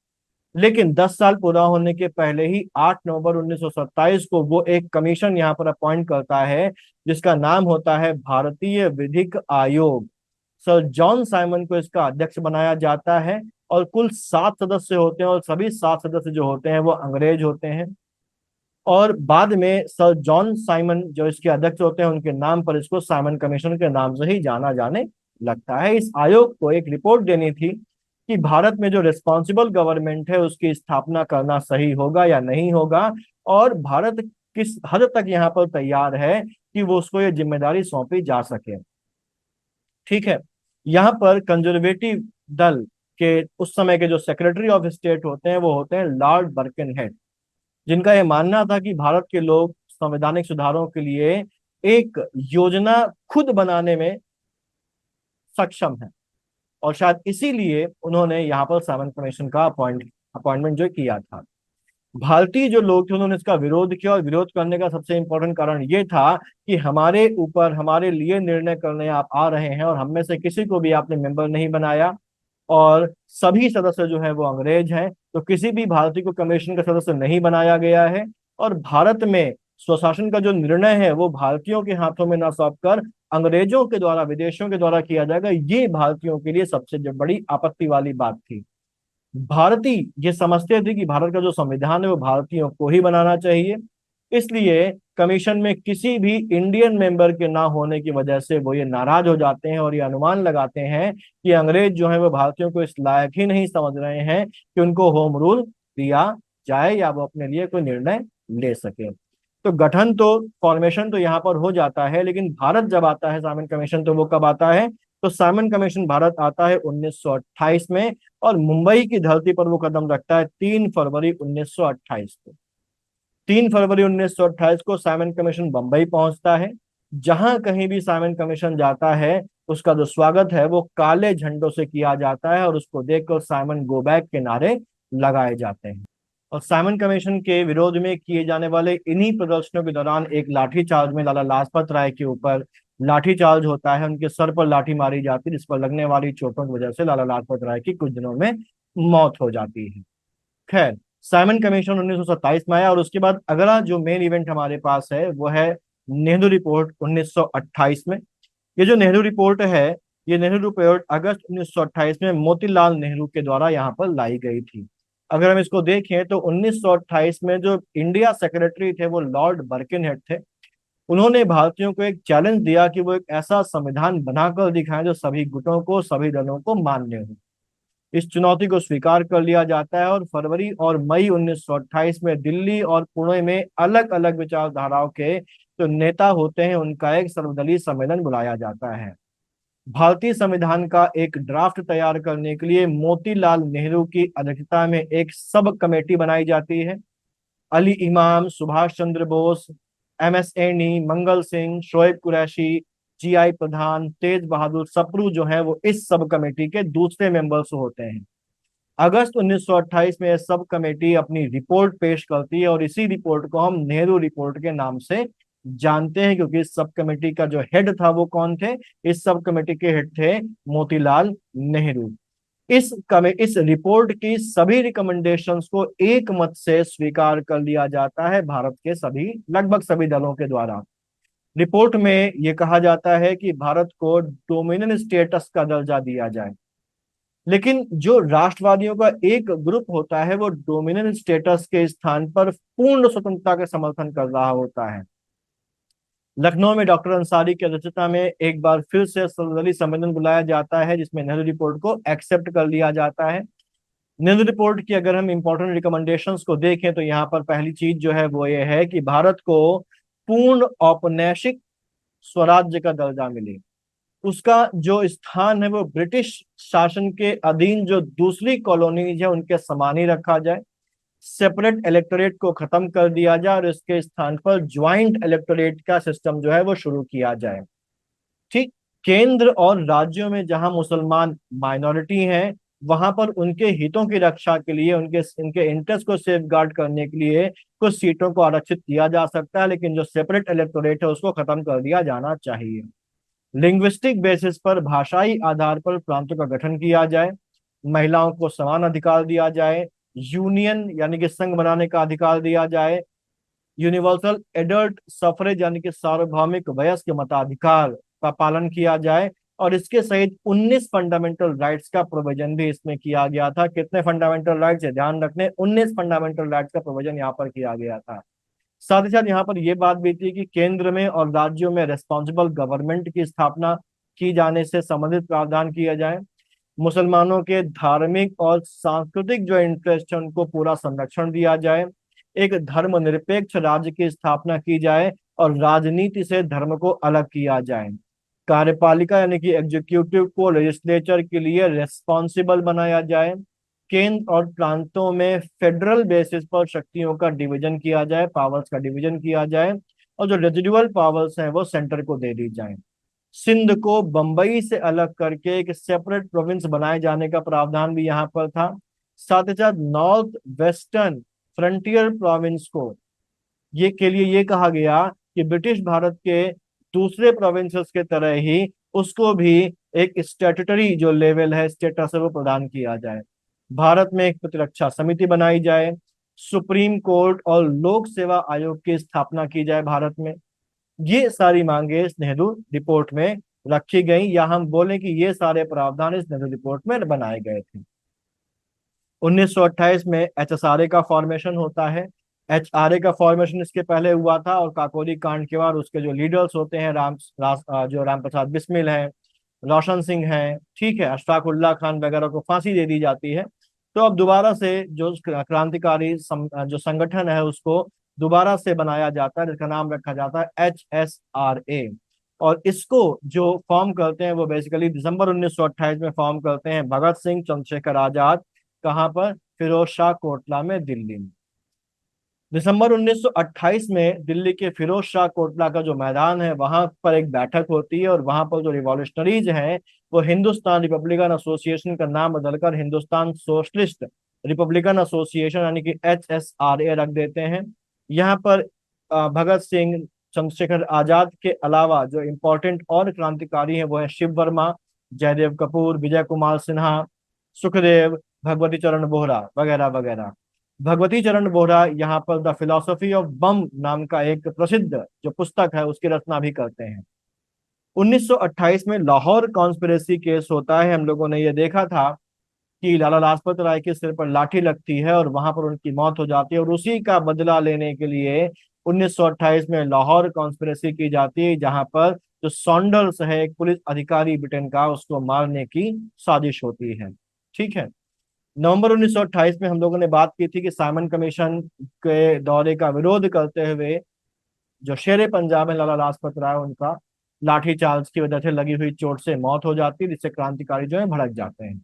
लेकिन 10 साल पूरा होने के पहले ही 8 नवंबर 1927 को वो एक कमीशन यहाँ पर अपॉइंट करता है जिसका नाम होता है भारतीय विधिक आयोग। सर जॉन साइमन को इसका अध्यक्ष बनाया जाता है और कुल 7 सदस्य होते हैं और सभी 7 सदस्य जो होते हैं वो अंग्रेज होते हैं। और बाद में सर जॉन साइमन जो इसके अध्यक्ष होते हैं उनके नाम पर इसको साइमन कमीशन के नाम से ही जाना जाने लगता है। इस आयोग को एक रिपोर्ट देनी थी कि भारत में जो रिस्पॉन्सिबल गवर्नमेंट है उसकी स्थापना करना सही होगा या नहीं होगा, और भारत किस हद तक यहाँ पर तैयार है कि वो उसको ये जिम्मेदारी सौंपी जा सके। ठीक है, यहाँ पर कंजर्वेटिव दल के उस समय के जो सेक्रेटरी ऑफ स्टेट होते हैं वो होते हैं लॉर्ड बर्किनहेड, जिनका यह मानना था कि भारत के लोग संवैधानिक सुधारों के लिए एक योजना खुद बनाने में सक्षम है। और शायद इसीलिए उन्होंने यहाँ पर साइमन कमीशन का अपॉइंटमेंट जो किया था। भारतीय जो लोग थे उन्होंने इसका विरोध किया, और विरोध करने का सबसे इंपॉर्टेंट कारण ये था कि हमारे ऊपर हमारे लिए निर्णय करने आप आ रहे हैं और हम में से किसी को भी आपने मेंबर नहीं बनाया, और सभी सदस्य जो है वो अंग्रेज हैं, तो किसी भी भारतीय को कमीशन का सदस्य नहीं बनाया गया है। और भारत में स्वशासन का जो निर्णय है वो भारतीयों के हाथों में न सौंप कर अंग्रेजों के द्वारा, विदेशियों के द्वारा किया जाएगा, ये भारतीयों के लिए सबसे जो बड़ी आपत्ति वाली बात थी। भारतीय ये समझते थे कि भारत का जो संविधान है वो भारतीयों को ही बनाना चाहिए, इसलिए कमीशन में किसी भी इंडियन मेंबर के ना होने की वजह से वो ये नाराज हो जाते हैं और ये अनुमान लगाते हैं कि अंग्रेज जो है वो भारतीयों को इस लायक ही नहीं समझ रहे हैं कि उनको होम रूल दिया जाए या वो अपने लिए कोई निर्णय ले सके। तो गठन तो, फॉर्मेशन तो यहाँ पर हो जाता है, लेकिन भारत जब आता है साइमन कमीशन, तो वो कब आता है? तो साइमन कमीशन भारत आता है 1928 में, और मुंबई की धरती पर वो कदम रखता है 3 फरवरी 1928 को। 3 फरवरी 1928 को साइमन कमीशन बंबई पहुंचता है। जहां कहीं भी साइमन कमीशन जाता है उसका जो स्वागत है वो काले झंडों से किया जाता है, और उसको देखकर साइमन गो बैक के नारे लगाए जाते हैं। और साइमन कमीशन के विरोध में किए जाने वाले इन्हीं प्रदर्शनों के दौरान एक लाठीचार्ज में लाला लाजपत राय के ऊपर लाठीचार्ज होता है, उनके सर पर लाठी मारी जाती है, जिस पर लगने वाली चोटों की वजह से लाला लाजपत राय की कुछ दिनों में मौत हो जाती है। खैर, साइमन कमीशन 1927 में आया, और उसके बाद अगला जो मेन इवेंट हमारे पास है वो है नेहरू रिपोर्ट 1928 में। ये जो नेहरू रिपोर्ट है, ये नेहरू रिपोर्ट अगस्त 1928 में मोतीलाल नेहरू के द्वारा यहाँ पर लाई गई थी। अगर हम इसको देखें तो 1928 में जो इंडिया सेक्रेटरी थे वो लॉर्ड बर्किनहेड थे। उन्होंने भारतीयों को एक चैलेंज दिया कि वो एक ऐसा संविधान बनाकर दिखाएं जो सभी गुटों को, सभी दलों को मान्य हो। इस चुनौती को स्वीकार कर लिया जाता है, और फरवरी और मई 1928 में दिल्ली और पुणे में अलग अलग विचारधाराओं के जो नेता होते हैं उनका एक सर्वदलीय सम्मेलन बुलाया जाता है। भारतीय संविधान का एक ड्राफ्ट तैयार करने के लिए मोतीलाल नेहरू की अध्यक्षता में एक सब कमेटी बनाई जाती है। अली इमाम, Subhash Chandra Bose, MS any, Mangal Singh, Shoaib Qureshi, GI प्रधान, तेज बहादुर सप्रू जो है वो इस सब कमेटी के दूसरे मेंबर्स होते हैं। अगस्त 1928 में यह सब कमेटी अपनी रिपोर्ट पेश करती है, और इसी रिपोर्ट को हम नेहरू रिपोर्ट के नाम से जानते हैं, क्योंकि इस सब कमेटी का जो हेड था वो कौन थे? इस सब कमेटी के हेड थे मोतीलाल नेहरू। इस रिपोर्ट की सभी रिकमेंडेशंस को एक मत से स्वीकार कर लिया जाता है भारत के सभी, लगभग सभी दलों के द्वारा। रिपोर्ट में यह कहा जाता है कि भारत को डोमिनियन स्टेटस का दर्जा दिया जाए, लेकिन जो राष्ट्रवादियों का एक ग्रुप होता है वो डोमिनियन स्टेटस के स्थान पर पूर्ण स्वतंत्रता का समर्थन कर रहा होता है। लखनऊ में डॉक्टर अंसारी की अध्यक्षता में एक बार फिर से सर्वदलीय सम्मेलन बुलाया जाता है, जिसमें नेहरू रिपोर्ट को एक्सेप्ट कर लिया जाता है। नेहरू रिपोर्ट की अगर हम इंपॉर्टेंट रिकमेंडेशंस को देखें तो यहाँ पर पहली चीज जो है वो ये है कि भारत को पूर्ण औपनिवेशिक स्वराज्य का दर्जा मिले। उसका जो स्थान है वो ब्रिटिश शासन के अधीन जो दूसरी कॉलोनीज है उनके समान ही रखा जाए। सेपरेट इलेक्टोरेट को खत्म कर दिया जाए, और इसके स्थान पर ज्वाइंट इलेक्टोरेट का सिस्टम जो है वो शुरू किया जाए। ठीक, केंद्र और राज्यों में जहां मुसलमान माइनॉरिटी हैं वहां पर उनके हितों की रक्षा के लिए, उनके इनके इंटरेस्ट को सेफ गार्ड करने के लिए कुछ सीटों को आरक्षित किया जा सकता है, लेकिन जो सेपरेट इलेक्टोरेट है उसको खत्म कर दिया जाना चाहिए। लिंग्विस्टिक बेसिस पर, भाषाई आधार पर प्रांतों का गठन किया जाए। महिलाओं को समान अधिकार दिया जाए। यूनियन यानी कि संघ बनाने का अधिकार दिया जाए। यूनिवर्सल एडल्ट सफरेज यानी कि सार्वभौमिक वयस्क मताधिकार का पालन किया जाए। और इसके सहित 19 फंडामेंटल राइट्स का प्रोविजन भी इसमें किया गया था। कितने फंडामेंटल राइट्स है ध्यान रखने, 19 फंडामेंटल राइट्स का प्रोविजन यहाँ पर किया गया था। साथ ही साथ यहाँ पर यह बात भी थी कि केंद्र में और राज्यों में रेस्पॉन्सिबल गवर्नमेंट की स्थापना की जाने से संबंधित प्रावधान किया जाए। मुसलमानों के धार्मिक और सांस्कृतिक जो इंटरेस्ट है उनको पूरा संरक्षण दिया जाए। एक धर्मनिरपेक्ष राज्य की स्थापना की जाए, और राजनीति से धर्म को अलग किया जाए। कार्यपालिका यानी कि एग्जीक्यूटिव को लेजिस्लेचर के लिए रेस्पॉन्सिबल बनाया जाए। केंद्र और प्रांतों में फेडरल बेसिस पर शक्तियों का डिवीजन किया जाए, पावर्स का डिवीजन किया जाए, और जो रेजिडुअल पावर्स हैं वो सेंटर को दे दी जाए। सिंध को बंबई से अलग करके एक सेपरेट प्रोविंस बनाए जाने का प्रावधान भी यहाँ पर था। साथ ही साथ नॉर्थ वेस्टर्न फ्रंटियर प्रोविंस को के लिए ये कहा गया कि ब्रिटिश भारत के दूसरे प्रोविंसेस के तरह ही उसको भी एक स्टेटूटरी जो लेवल है, स्टेटस है, वो प्रदान किया जाए। भारत में एक प्रतिरक्षा समिति बनाई जाए। सुप्रीम कोर्ट और लोक सेवा आयोग की स्थापना की जाए भारत में। ये सारी मांगे इस नेहरू रिपोर्ट में रखी गई, या हम बोलें कि ये सारे प्रावधान इस नेहरू रिपोर्ट में बनाए गए थे। 1928 में एचएसआरए का फॉर्मेशन होता है। एचआरए का फॉर्मेशन इसके पहले हुआ था, और काकोरी कांड के बाद उसके जो लीडर्स होते हैं, जो राम प्रसाद बिस्मिल हैं, रोशन सिंह हैं, ठीक है, अशफाक उल्लाह खान वगैरह को फांसी दे दी जाती है। तो अब दोबारा से जो क्रांतिकारी जो संगठन है उसको दोबारा से बनाया जाता है, जिसका नाम रखा जाता है HSRA। और इसको जो फॉर्म करते हैं वो बेसिकली दिसंबर 1928 में फॉर्म करते हैं भगत सिंह, चंद्रशेखर आजाद। कहाँ पर? फिरोज शाह कोटला में, दिल्ली में। दिसंबर 1928 में दिल्ली के फिरोज शाह कोटला का जो मैदान है वहां पर एक बैठक होती है, और वहां पर जो रिवॉल्यूशनरीज हैं वो हिंदुस्तान रिपब्लिकन एसोसिएशन का नाम बदलकर हिंदुस्तान सोशलिस्ट रिपब्लिकन एसोसिएशन यानी कि HSRA रख देते हैं। यहाँ पर भगत सिंह, चंद्रशेखर आजाद के अलावा जो इम्पोर्टेंट और क्रांतिकारी हैं वो है शिव वर्मा, जयदेव कपूर, विजय कुमार सिन्हा, सुखदेव, भगवती चरण बोहरा वगैरह वगैरह। भगवती चरण बोहरा यहाँ पर द फिलोसफी ऑफ बम नाम का एक प्रसिद्ध जो पुस्तक है उसकी रचना भी करते हैं। 1928 में लाहौर कॉन्स्पिरेसी केस होता है। हम लोगों ने ये देखा था कि लाला लाजपत राय के सिर पर लाठी लगती है और वहां पर उनकी मौत हो जाती है, और उसी का बदला लेने के लिए 1928 में लाहौर कॉन्स्पिरेसी की जाती है, जहां पर जो सॉन्डर्स है एक पुलिस अधिकारी ब्रिटेन का, उसको मारने की साजिश होती है। ठीक है। नवंबर 1928 में हम लोगों ने बात की थी कि साइमन कमीशन के दौरे का विरोध करते हुए जो शेरे पंजाब है लाला लाजपत राय, उनका लाठी चार्ज की वजह से लगी हुई चोट से मौत हो जाती है, जिससे क्रांतिकारी जो है भड़क जाते हैं।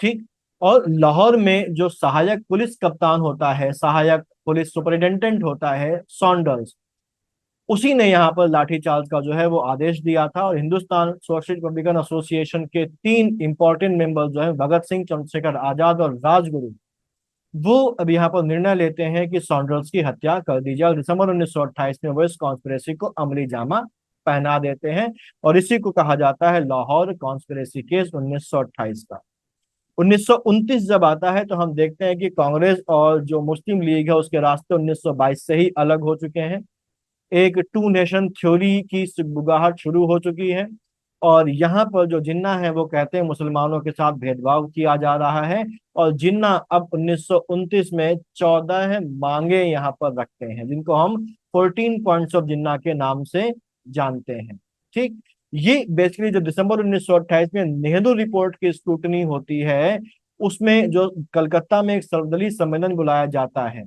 ठीक। और लाहौर में जो सहायक पुलिस कप्तान होता है, सहायक पुलिस सुपरिटेंडेंट होता है सॉन्डर्स, उसी ने यहाँ पर लाठीचार्ज का जो है वो आदेश दिया था। और हिंदुस्तान सोशलिस्ट रिपब्लिकन एसोसिएशन के 3 इंपॉर्टेंट मेंबर्स जो है भगत सिंह, चंद्रशेखर आजाद और राजगुरु, वो अब यहाँ पर निर्णय लेते हैं कि सॉन्डर्स की हत्या कर दी जाए। और दिसंबर 1928 में वो इस कॉन्स्पिरेसी को अमली जामा पहना देते हैं, और इसी को कहा जाता है लाहौर कॉन्स्पिरेसी केस 1928 का। 1929 जब आता है तो हम देखते हैं कि कांग्रेस और जो मुस्लिम लीग है उसके रास्ते 1922 से ही अलग हो चुके हैं। एक टू नेशन थ्योरी की सुगबुगाहट शुरू हो चुकी है, और यहाँ पर जो जिन्ना है वो कहते हैं मुसलमानों के साथ भेदभाव किया जा रहा है। और जिन्ना अब 1929 में 14 मांगे यहाँ पर रखते हैं, जिनको हम 14 पॉइंट्स ऑफ जिन्ना के नाम से जानते हैं। ठीक। ये बेसिकली जो दिसंबर 1928 में नेहरू रिपोर्ट की स्क्रूटनी होती है, उसमें जो कलकत्ता में एक सर्वदलीय सम्मेलन बुलाया जाता है,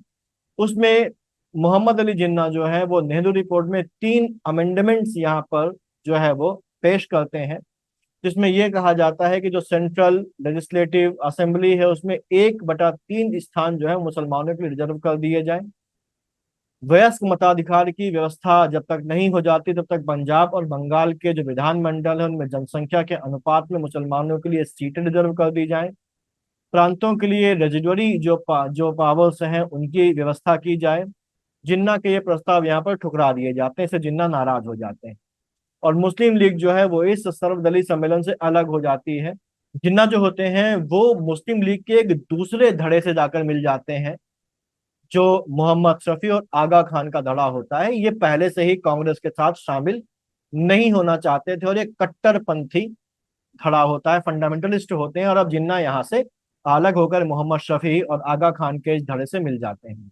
उसमें मोहम्मद अली जिन्ना जो है वो नेहरू रिपोर्ट में 3 अमेंडमेंट्स यहाँ पर जो है वो पेश करते हैं, जिसमें यह कहा जाता है कि जो सेंट्रल लेजिस्लेटिव असेंबली है उसमें 1/3 स्थान जो है मुसलमानों के लिए रिजर्व कर दिए जाए। वयस्क मताधिकार की व्यवस्था जब तक नहीं हो जाती तब तक पंजाब और बंगाल के जो विधानमंडल है उनमें जनसंख्या के अनुपात में मुसलमानों के लिए सीटें रिजर्व कर दी जाए। प्रांतों के लिए रेजिडरी जो पावर्स हैं उनकी व्यवस्था की जाए। जिन्ना के ये प्रस्ताव यहाँ पर ठुकरा दिए जाते हैं, इससे जिन्ना नाराज हो जाते हैं, और मुस्लिम लीग जो है वो इस सर्वदलीय सम्मेलन से अलग हो जाती है। जिन्ना जो होते हैं वो मुस्लिम लीग के एक दूसरे धड़े से जाकर मिल जाते हैं, जो मोहम्मद शफी और आगा खान का धड़ा होता है। ये पहले से ही कांग्रेस के साथ शामिल नहीं होना चाहते थे, और ये कट्टरपंथी धड़ा होता है, फंडामेंटलिस्ट होते हैं। और अब जिन्ना यहाँ से अलग होकर मोहम्मद शफी और आगा खान के इस धड़े से मिल जाते हैं।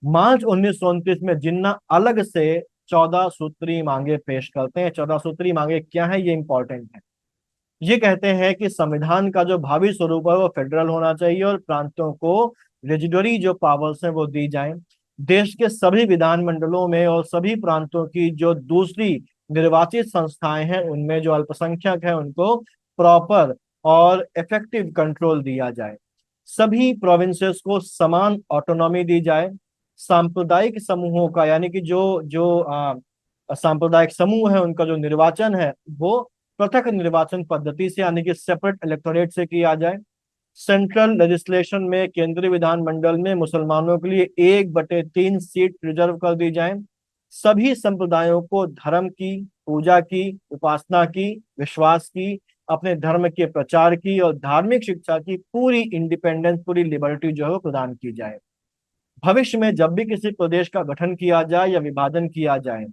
मार्च 1929 में जिन्ना अलग से 14 सूत्री मांगे पेश करते हैं। 14 सूत्री मांगे क्या है, ये इंपॉर्टेंट है। ये कहते हैं कि संविधान का जो भावी स्वरूप है वो फेडरल होना चाहिए, और प्रांतों को रेजिडरी जो पावर्स हैं वो दी जाएं। देश के सभी विधानमंडलों में और सभी प्रांतों की जो दूसरी निर्वाचित संस्थाएं हैं उनमें जो अल्पसंख्यक है उनको प्रॉपर और इफेक्टिव कंट्रोल दिया जाए। सभी प्रोविंसेस को समान ऑटोनॉमी दी जाए। सांप्रदायिक समूहों का यानी कि जो जो सांप्रदायिक समूह है उनका जो निर्वाचन है वो पृथक निर्वाचन पद्धति से यानी कि सेपरेट इलेक्टोरेट से किया जाए। सेंट्रल लेजिस्लेशन में केंद्रीय विधानमंडल में मुसलमानों के लिए 1/3 सीट रिजर्व कर दी जाए। सभी संप्रदायों को धर्म की, पूजा की, उपासना की, विश्वास की, अपने धर्म के प्रचार की और धार्मिक शिक्षा की पूरी इंडिपेंडेंस, पूरी लिबर्टी जो है वो प्रदान की जाए। भविष्य में जब भी किसी प्रदेश का गठन किया जाए या विभाजन किया जाए,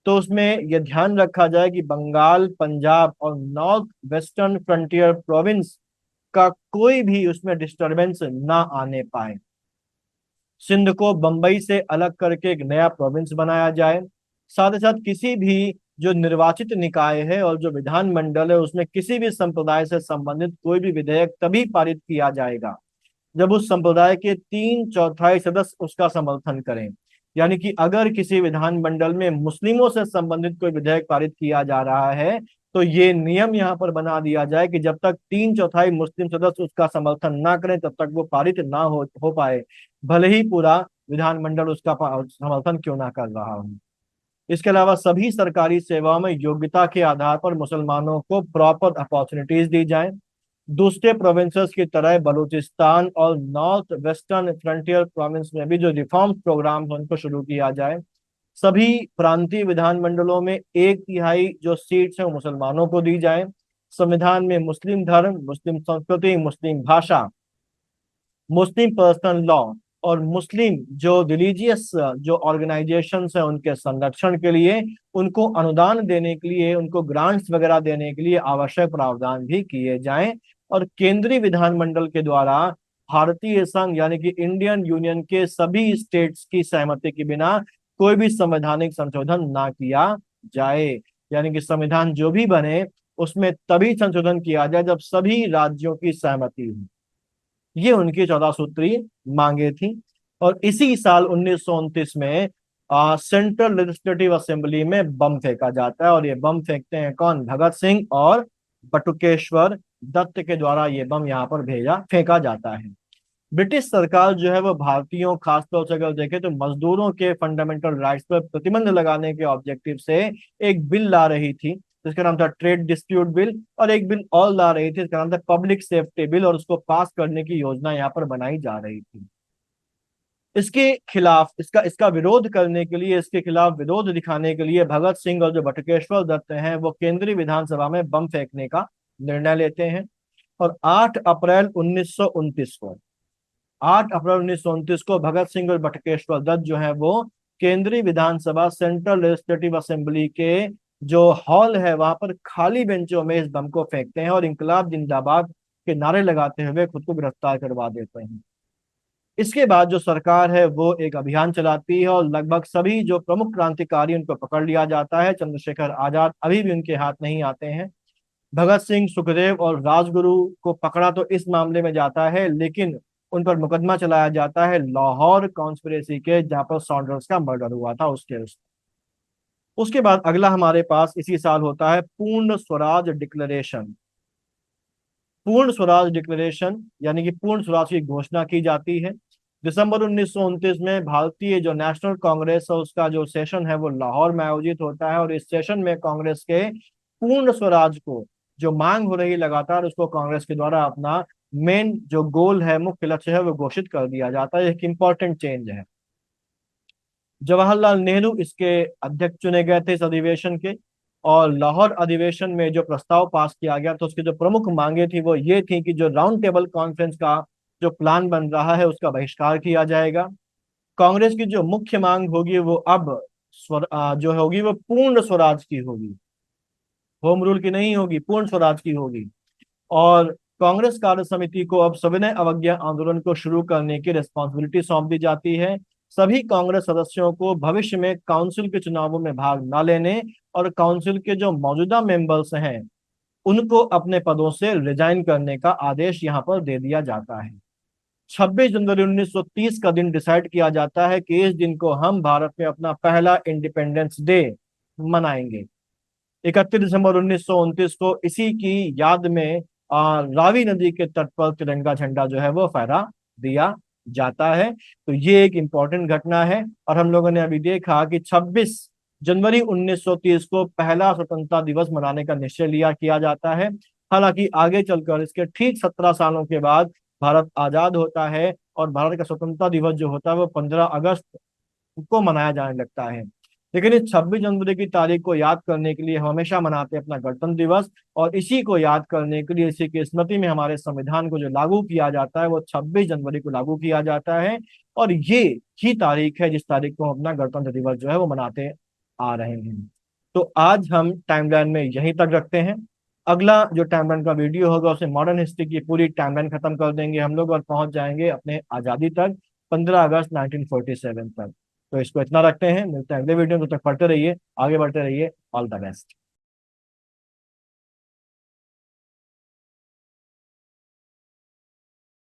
तो उसमें यह ध्यान रखा जाए कि बंगाल, पंजाब और नॉर्थ वेस्टर्न फ्रंटियर प्रोविंस का कोई भी उसमें डिस्टरबेंस ना आने पाए। सिंध को बंबई से अलग करके एक नया प्रोविंस बनाया जाए। साथ ही साथ किसी भी जो निर्वाचित निकाय है और जो विधानमंडल है, उसमें किसी भी संप्रदाय से संबंधित कोई भी विधेयक तभी पारित किया जाएगा जब उस संप्रदाय के 3/4 सदस्य उसका समर्थन करें। यानी कि अगर किसी विधानमंडल में मुस्लिमों से संबंधित कोई विधेयक पारित किया जा रहा है, तो ये नियम यहाँ पर बना दिया जाए कि जब तक 3/4 मुस्लिम सदस्य उसका समर्थन ना करें, तब तक वो पारित ना हो पाए, भले ही पूरा विधानमंडल उसका समर्थन क्यों ना कर रहा हो। इसके अलावा सभी सरकारी सेवाओं में योग्यता के आधार पर मुसलमानों को प्रॉपर अपॉर्चुनिटीज दी जाएं। दूसरे प्रोविंसेस की तरह बलूचिस्तान और नॉर्थ वेस्टर्न फ्रंटियर प्रोविंस में भी जो रिफॉर्म प्रोग्राम है उनको शुरू किया जाए। सभी प्रांतीय विधानमंडलों में 1/3 जो सीट्स हैं वो मुसलमानों को दी जाए। संविधान में मुस्लिम धर्म, मुस्लिम संस्कृति, मुस्लिम भाषा, मुस्लिम पर्सनल लॉ और मुस्लिम जो रिलीजियस जो ऑर्गेनाइजेशंस हैं उनके संरक्षण के लिए, उनको अनुदान देने के लिए, उनको ग्रांट्स वगैरह देने के लिए आवश्यक प्रावधान भी किए जाएं। और केंद्रीय विधानमंडल के द्वारा भारतीय संघ यानी कि इंडियन यूनियन के सभी स्टेट्स की सहमति के बिना कोई भी संवैधानिक संशोधन ना किया जाए। यानी कि संविधान जो भी बने उसमें तभी संशोधन किया जाए जब सभी राज्यों की सहमति हो। ये उनकी 14 सूत्री मांगे थी। और इसी साल 1929 में सेंट्रल लेजिस्लेटिव असेंबली में बम फेंका जाता है, और ये बम फेंकते हैं कौन? भगत सिंह और बटुकेश्वर दत्त के द्वारा ये बम यहाँ पर फेंका जाता है। ब्रिटिश सरकार जो है वो भारतीयों, खासतौर से अगर देखें तो मजदूरों के फंडामेंटल राइट्स पर प्रतिबंध लगाने के ऑब्जेक्टिव से एक बिल ला रही थी जिसका नाम था ट्रेड डिस्प्यूट बिल, और एक बिल और ला रही थी जिसका नाम था पब्लिक सेफ्टी बिल, और उसको पास करने की योजना यहाँ पर बनाई जा रही थी। इसके खिलाफ, इसका इसका विरोध करने के लिए, इसके खिलाफ विरोध दिखाने के लिए भगत सिंह और जो बटुकेश्वर दत्त हैं वो केंद्रीय विधानसभा में बम फेंकने का निर्णय लेते हैं। और 8 अप्रैल 1929 को 8 अप्रैल 1929 को भगत सिंह और बटुकेश्वर दत्त जो है वो केंद्रीय विधानसभा सेंट्रल लेजिस्लेटिव असेंबली के जो हॉल है वहां पर खाली बेंचों में इस बम को फेंकते हैं और इंकलाब जिंदाबाद के नारे लगाते हुए खुद को गिरफ्तार करवा देते हैं। इसके बाद जो सरकार है वो एक अभियान चलाती है और लगभग सभी जो प्रमुख क्रांतिकारी उनको पकड़ लिया जाता है। चंद्रशेखर आजाद अभी भी उनके हाथ नहीं आते हैं। भगत सिंह, सुखदेव और राजगुरु को पकड़ा तो इस मामले में जाता है, लेकिन उन पर मुकदमा चलाया जाता है लाहौर कॉन्स्पिरेसी के, जहां पर सॉन्डर्स का मर्डर हुआ था उसके उसके बाद अगला हमारे पास इसी साल होता है पूर्ण स्वराज डिक्लेरेशन। पूर्ण स्वराज डिक्लेरेशन यानी कि पूर्ण स्वराज की घोषणा की जाती है। दिसंबर 1929 में भारतीय जो नेशनल कांग्रेस है उसका जो सेशन है वो लाहौर में आयोजित होता है, और इस सेशन में कांग्रेस के पूर्ण स्वराज को जो मांग हो रही लगातार, उसको कांग्रेस के द्वारा अपना मेन जो गोल है, मुख्य लक्ष्य है, वो घोषित कर दिया जाता है। एक इंपॉर्टेंट चेंज है। जवाहरलाल नेहरू इसके अध्यक्ष चुने गए थे इस अधिवेशन के, और लाहौर अधिवेशन में जो प्रस्ताव पास किया गया तो उसकी जो प्रमुख मांगे थी वो ये थी कि जो राउंड टेबल कॉन्फ्रेंस का जो प्लान बन रहा है उसका बहिष्कार किया जाएगा। कांग्रेस की जो मुख्य मांग होगी वो अब जो होगी वो पूर्ण स्वराज की होगी, होम रूल की नहीं होगी, पूर्ण स्वराज की होगी। और कांग्रेस कार्य समिति को अब सविनय अवज्ञा आंदोलन को शुरू करने की रिस्पॉन्सिबिलिटी सौंप दी जाती है। सभी कांग्रेस सदस्यों को भविष्य में काउंसिल के चुनावों में भाग न लेने और काउंसिल के जो मौजूदा मेंबर्स हैं उनको अपने पदों से रिजाइन करने का आदेश यहाँ पर दे दिया जाता है। 26 जनवरी 1930 का दिन डिसाइड किया जाता है कि इस दिन को हम भारत में अपना पहला इंडिपेंडेंस डे मनाएंगे। 31 दिसंबर 1929 को इसी की याद में रावी नदी के तट पर तिरंगा झंडा जो है वो फहरा दिया जाता है। तो ये एक इंपॉर्टेंट घटना है। और हम लोगों ने अभी देखा कि 26 जनवरी 1930 को पहला स्वतंत्रता दिवस मनाने का निश्चय लिया किया जाता है। हालांकि आगे चलकर इसके ठीक 17 सालों के बाद भारत आजाद होता है और भारत का स्वतंत्रता दिवस जो होता है वो 15 अगस्त को मनाया जाने लगता है। लेकिन इस 26 जनवरी की तारीख को याद करने के लिए हम हमेशा मनाते हैं अपना गणतंत्र दिवस। और इसी को याद करने के लिए, इसी की स्मृति में हमारे संविधान को जो लागू किया जाता है वो 26 जनवरी को लागू किया जाता है। और ये ही तारीख है जिस तारीख को हम अपना गणतंत्र दिवस जो है वो मनाते आ रहे हैं। तो आज हम टाइमलाइन में यहीं तक रखते हैं। अगला जो टाइमलाइन का वीडियो होगा उसमें मॉडर्न हिस्ट्री की पूरी टाइमलाइन खत्म कर देंगे हम लोग और पहुंच जाएंगे अपने आजादी तक, 15 अगस्त 1947 तक। तो इसको इतना रखते हैं, मिलते हैं अगले वीडियो में। तब तक पढ़ते रहिए, आगे बढ़ते रहिए। All the best.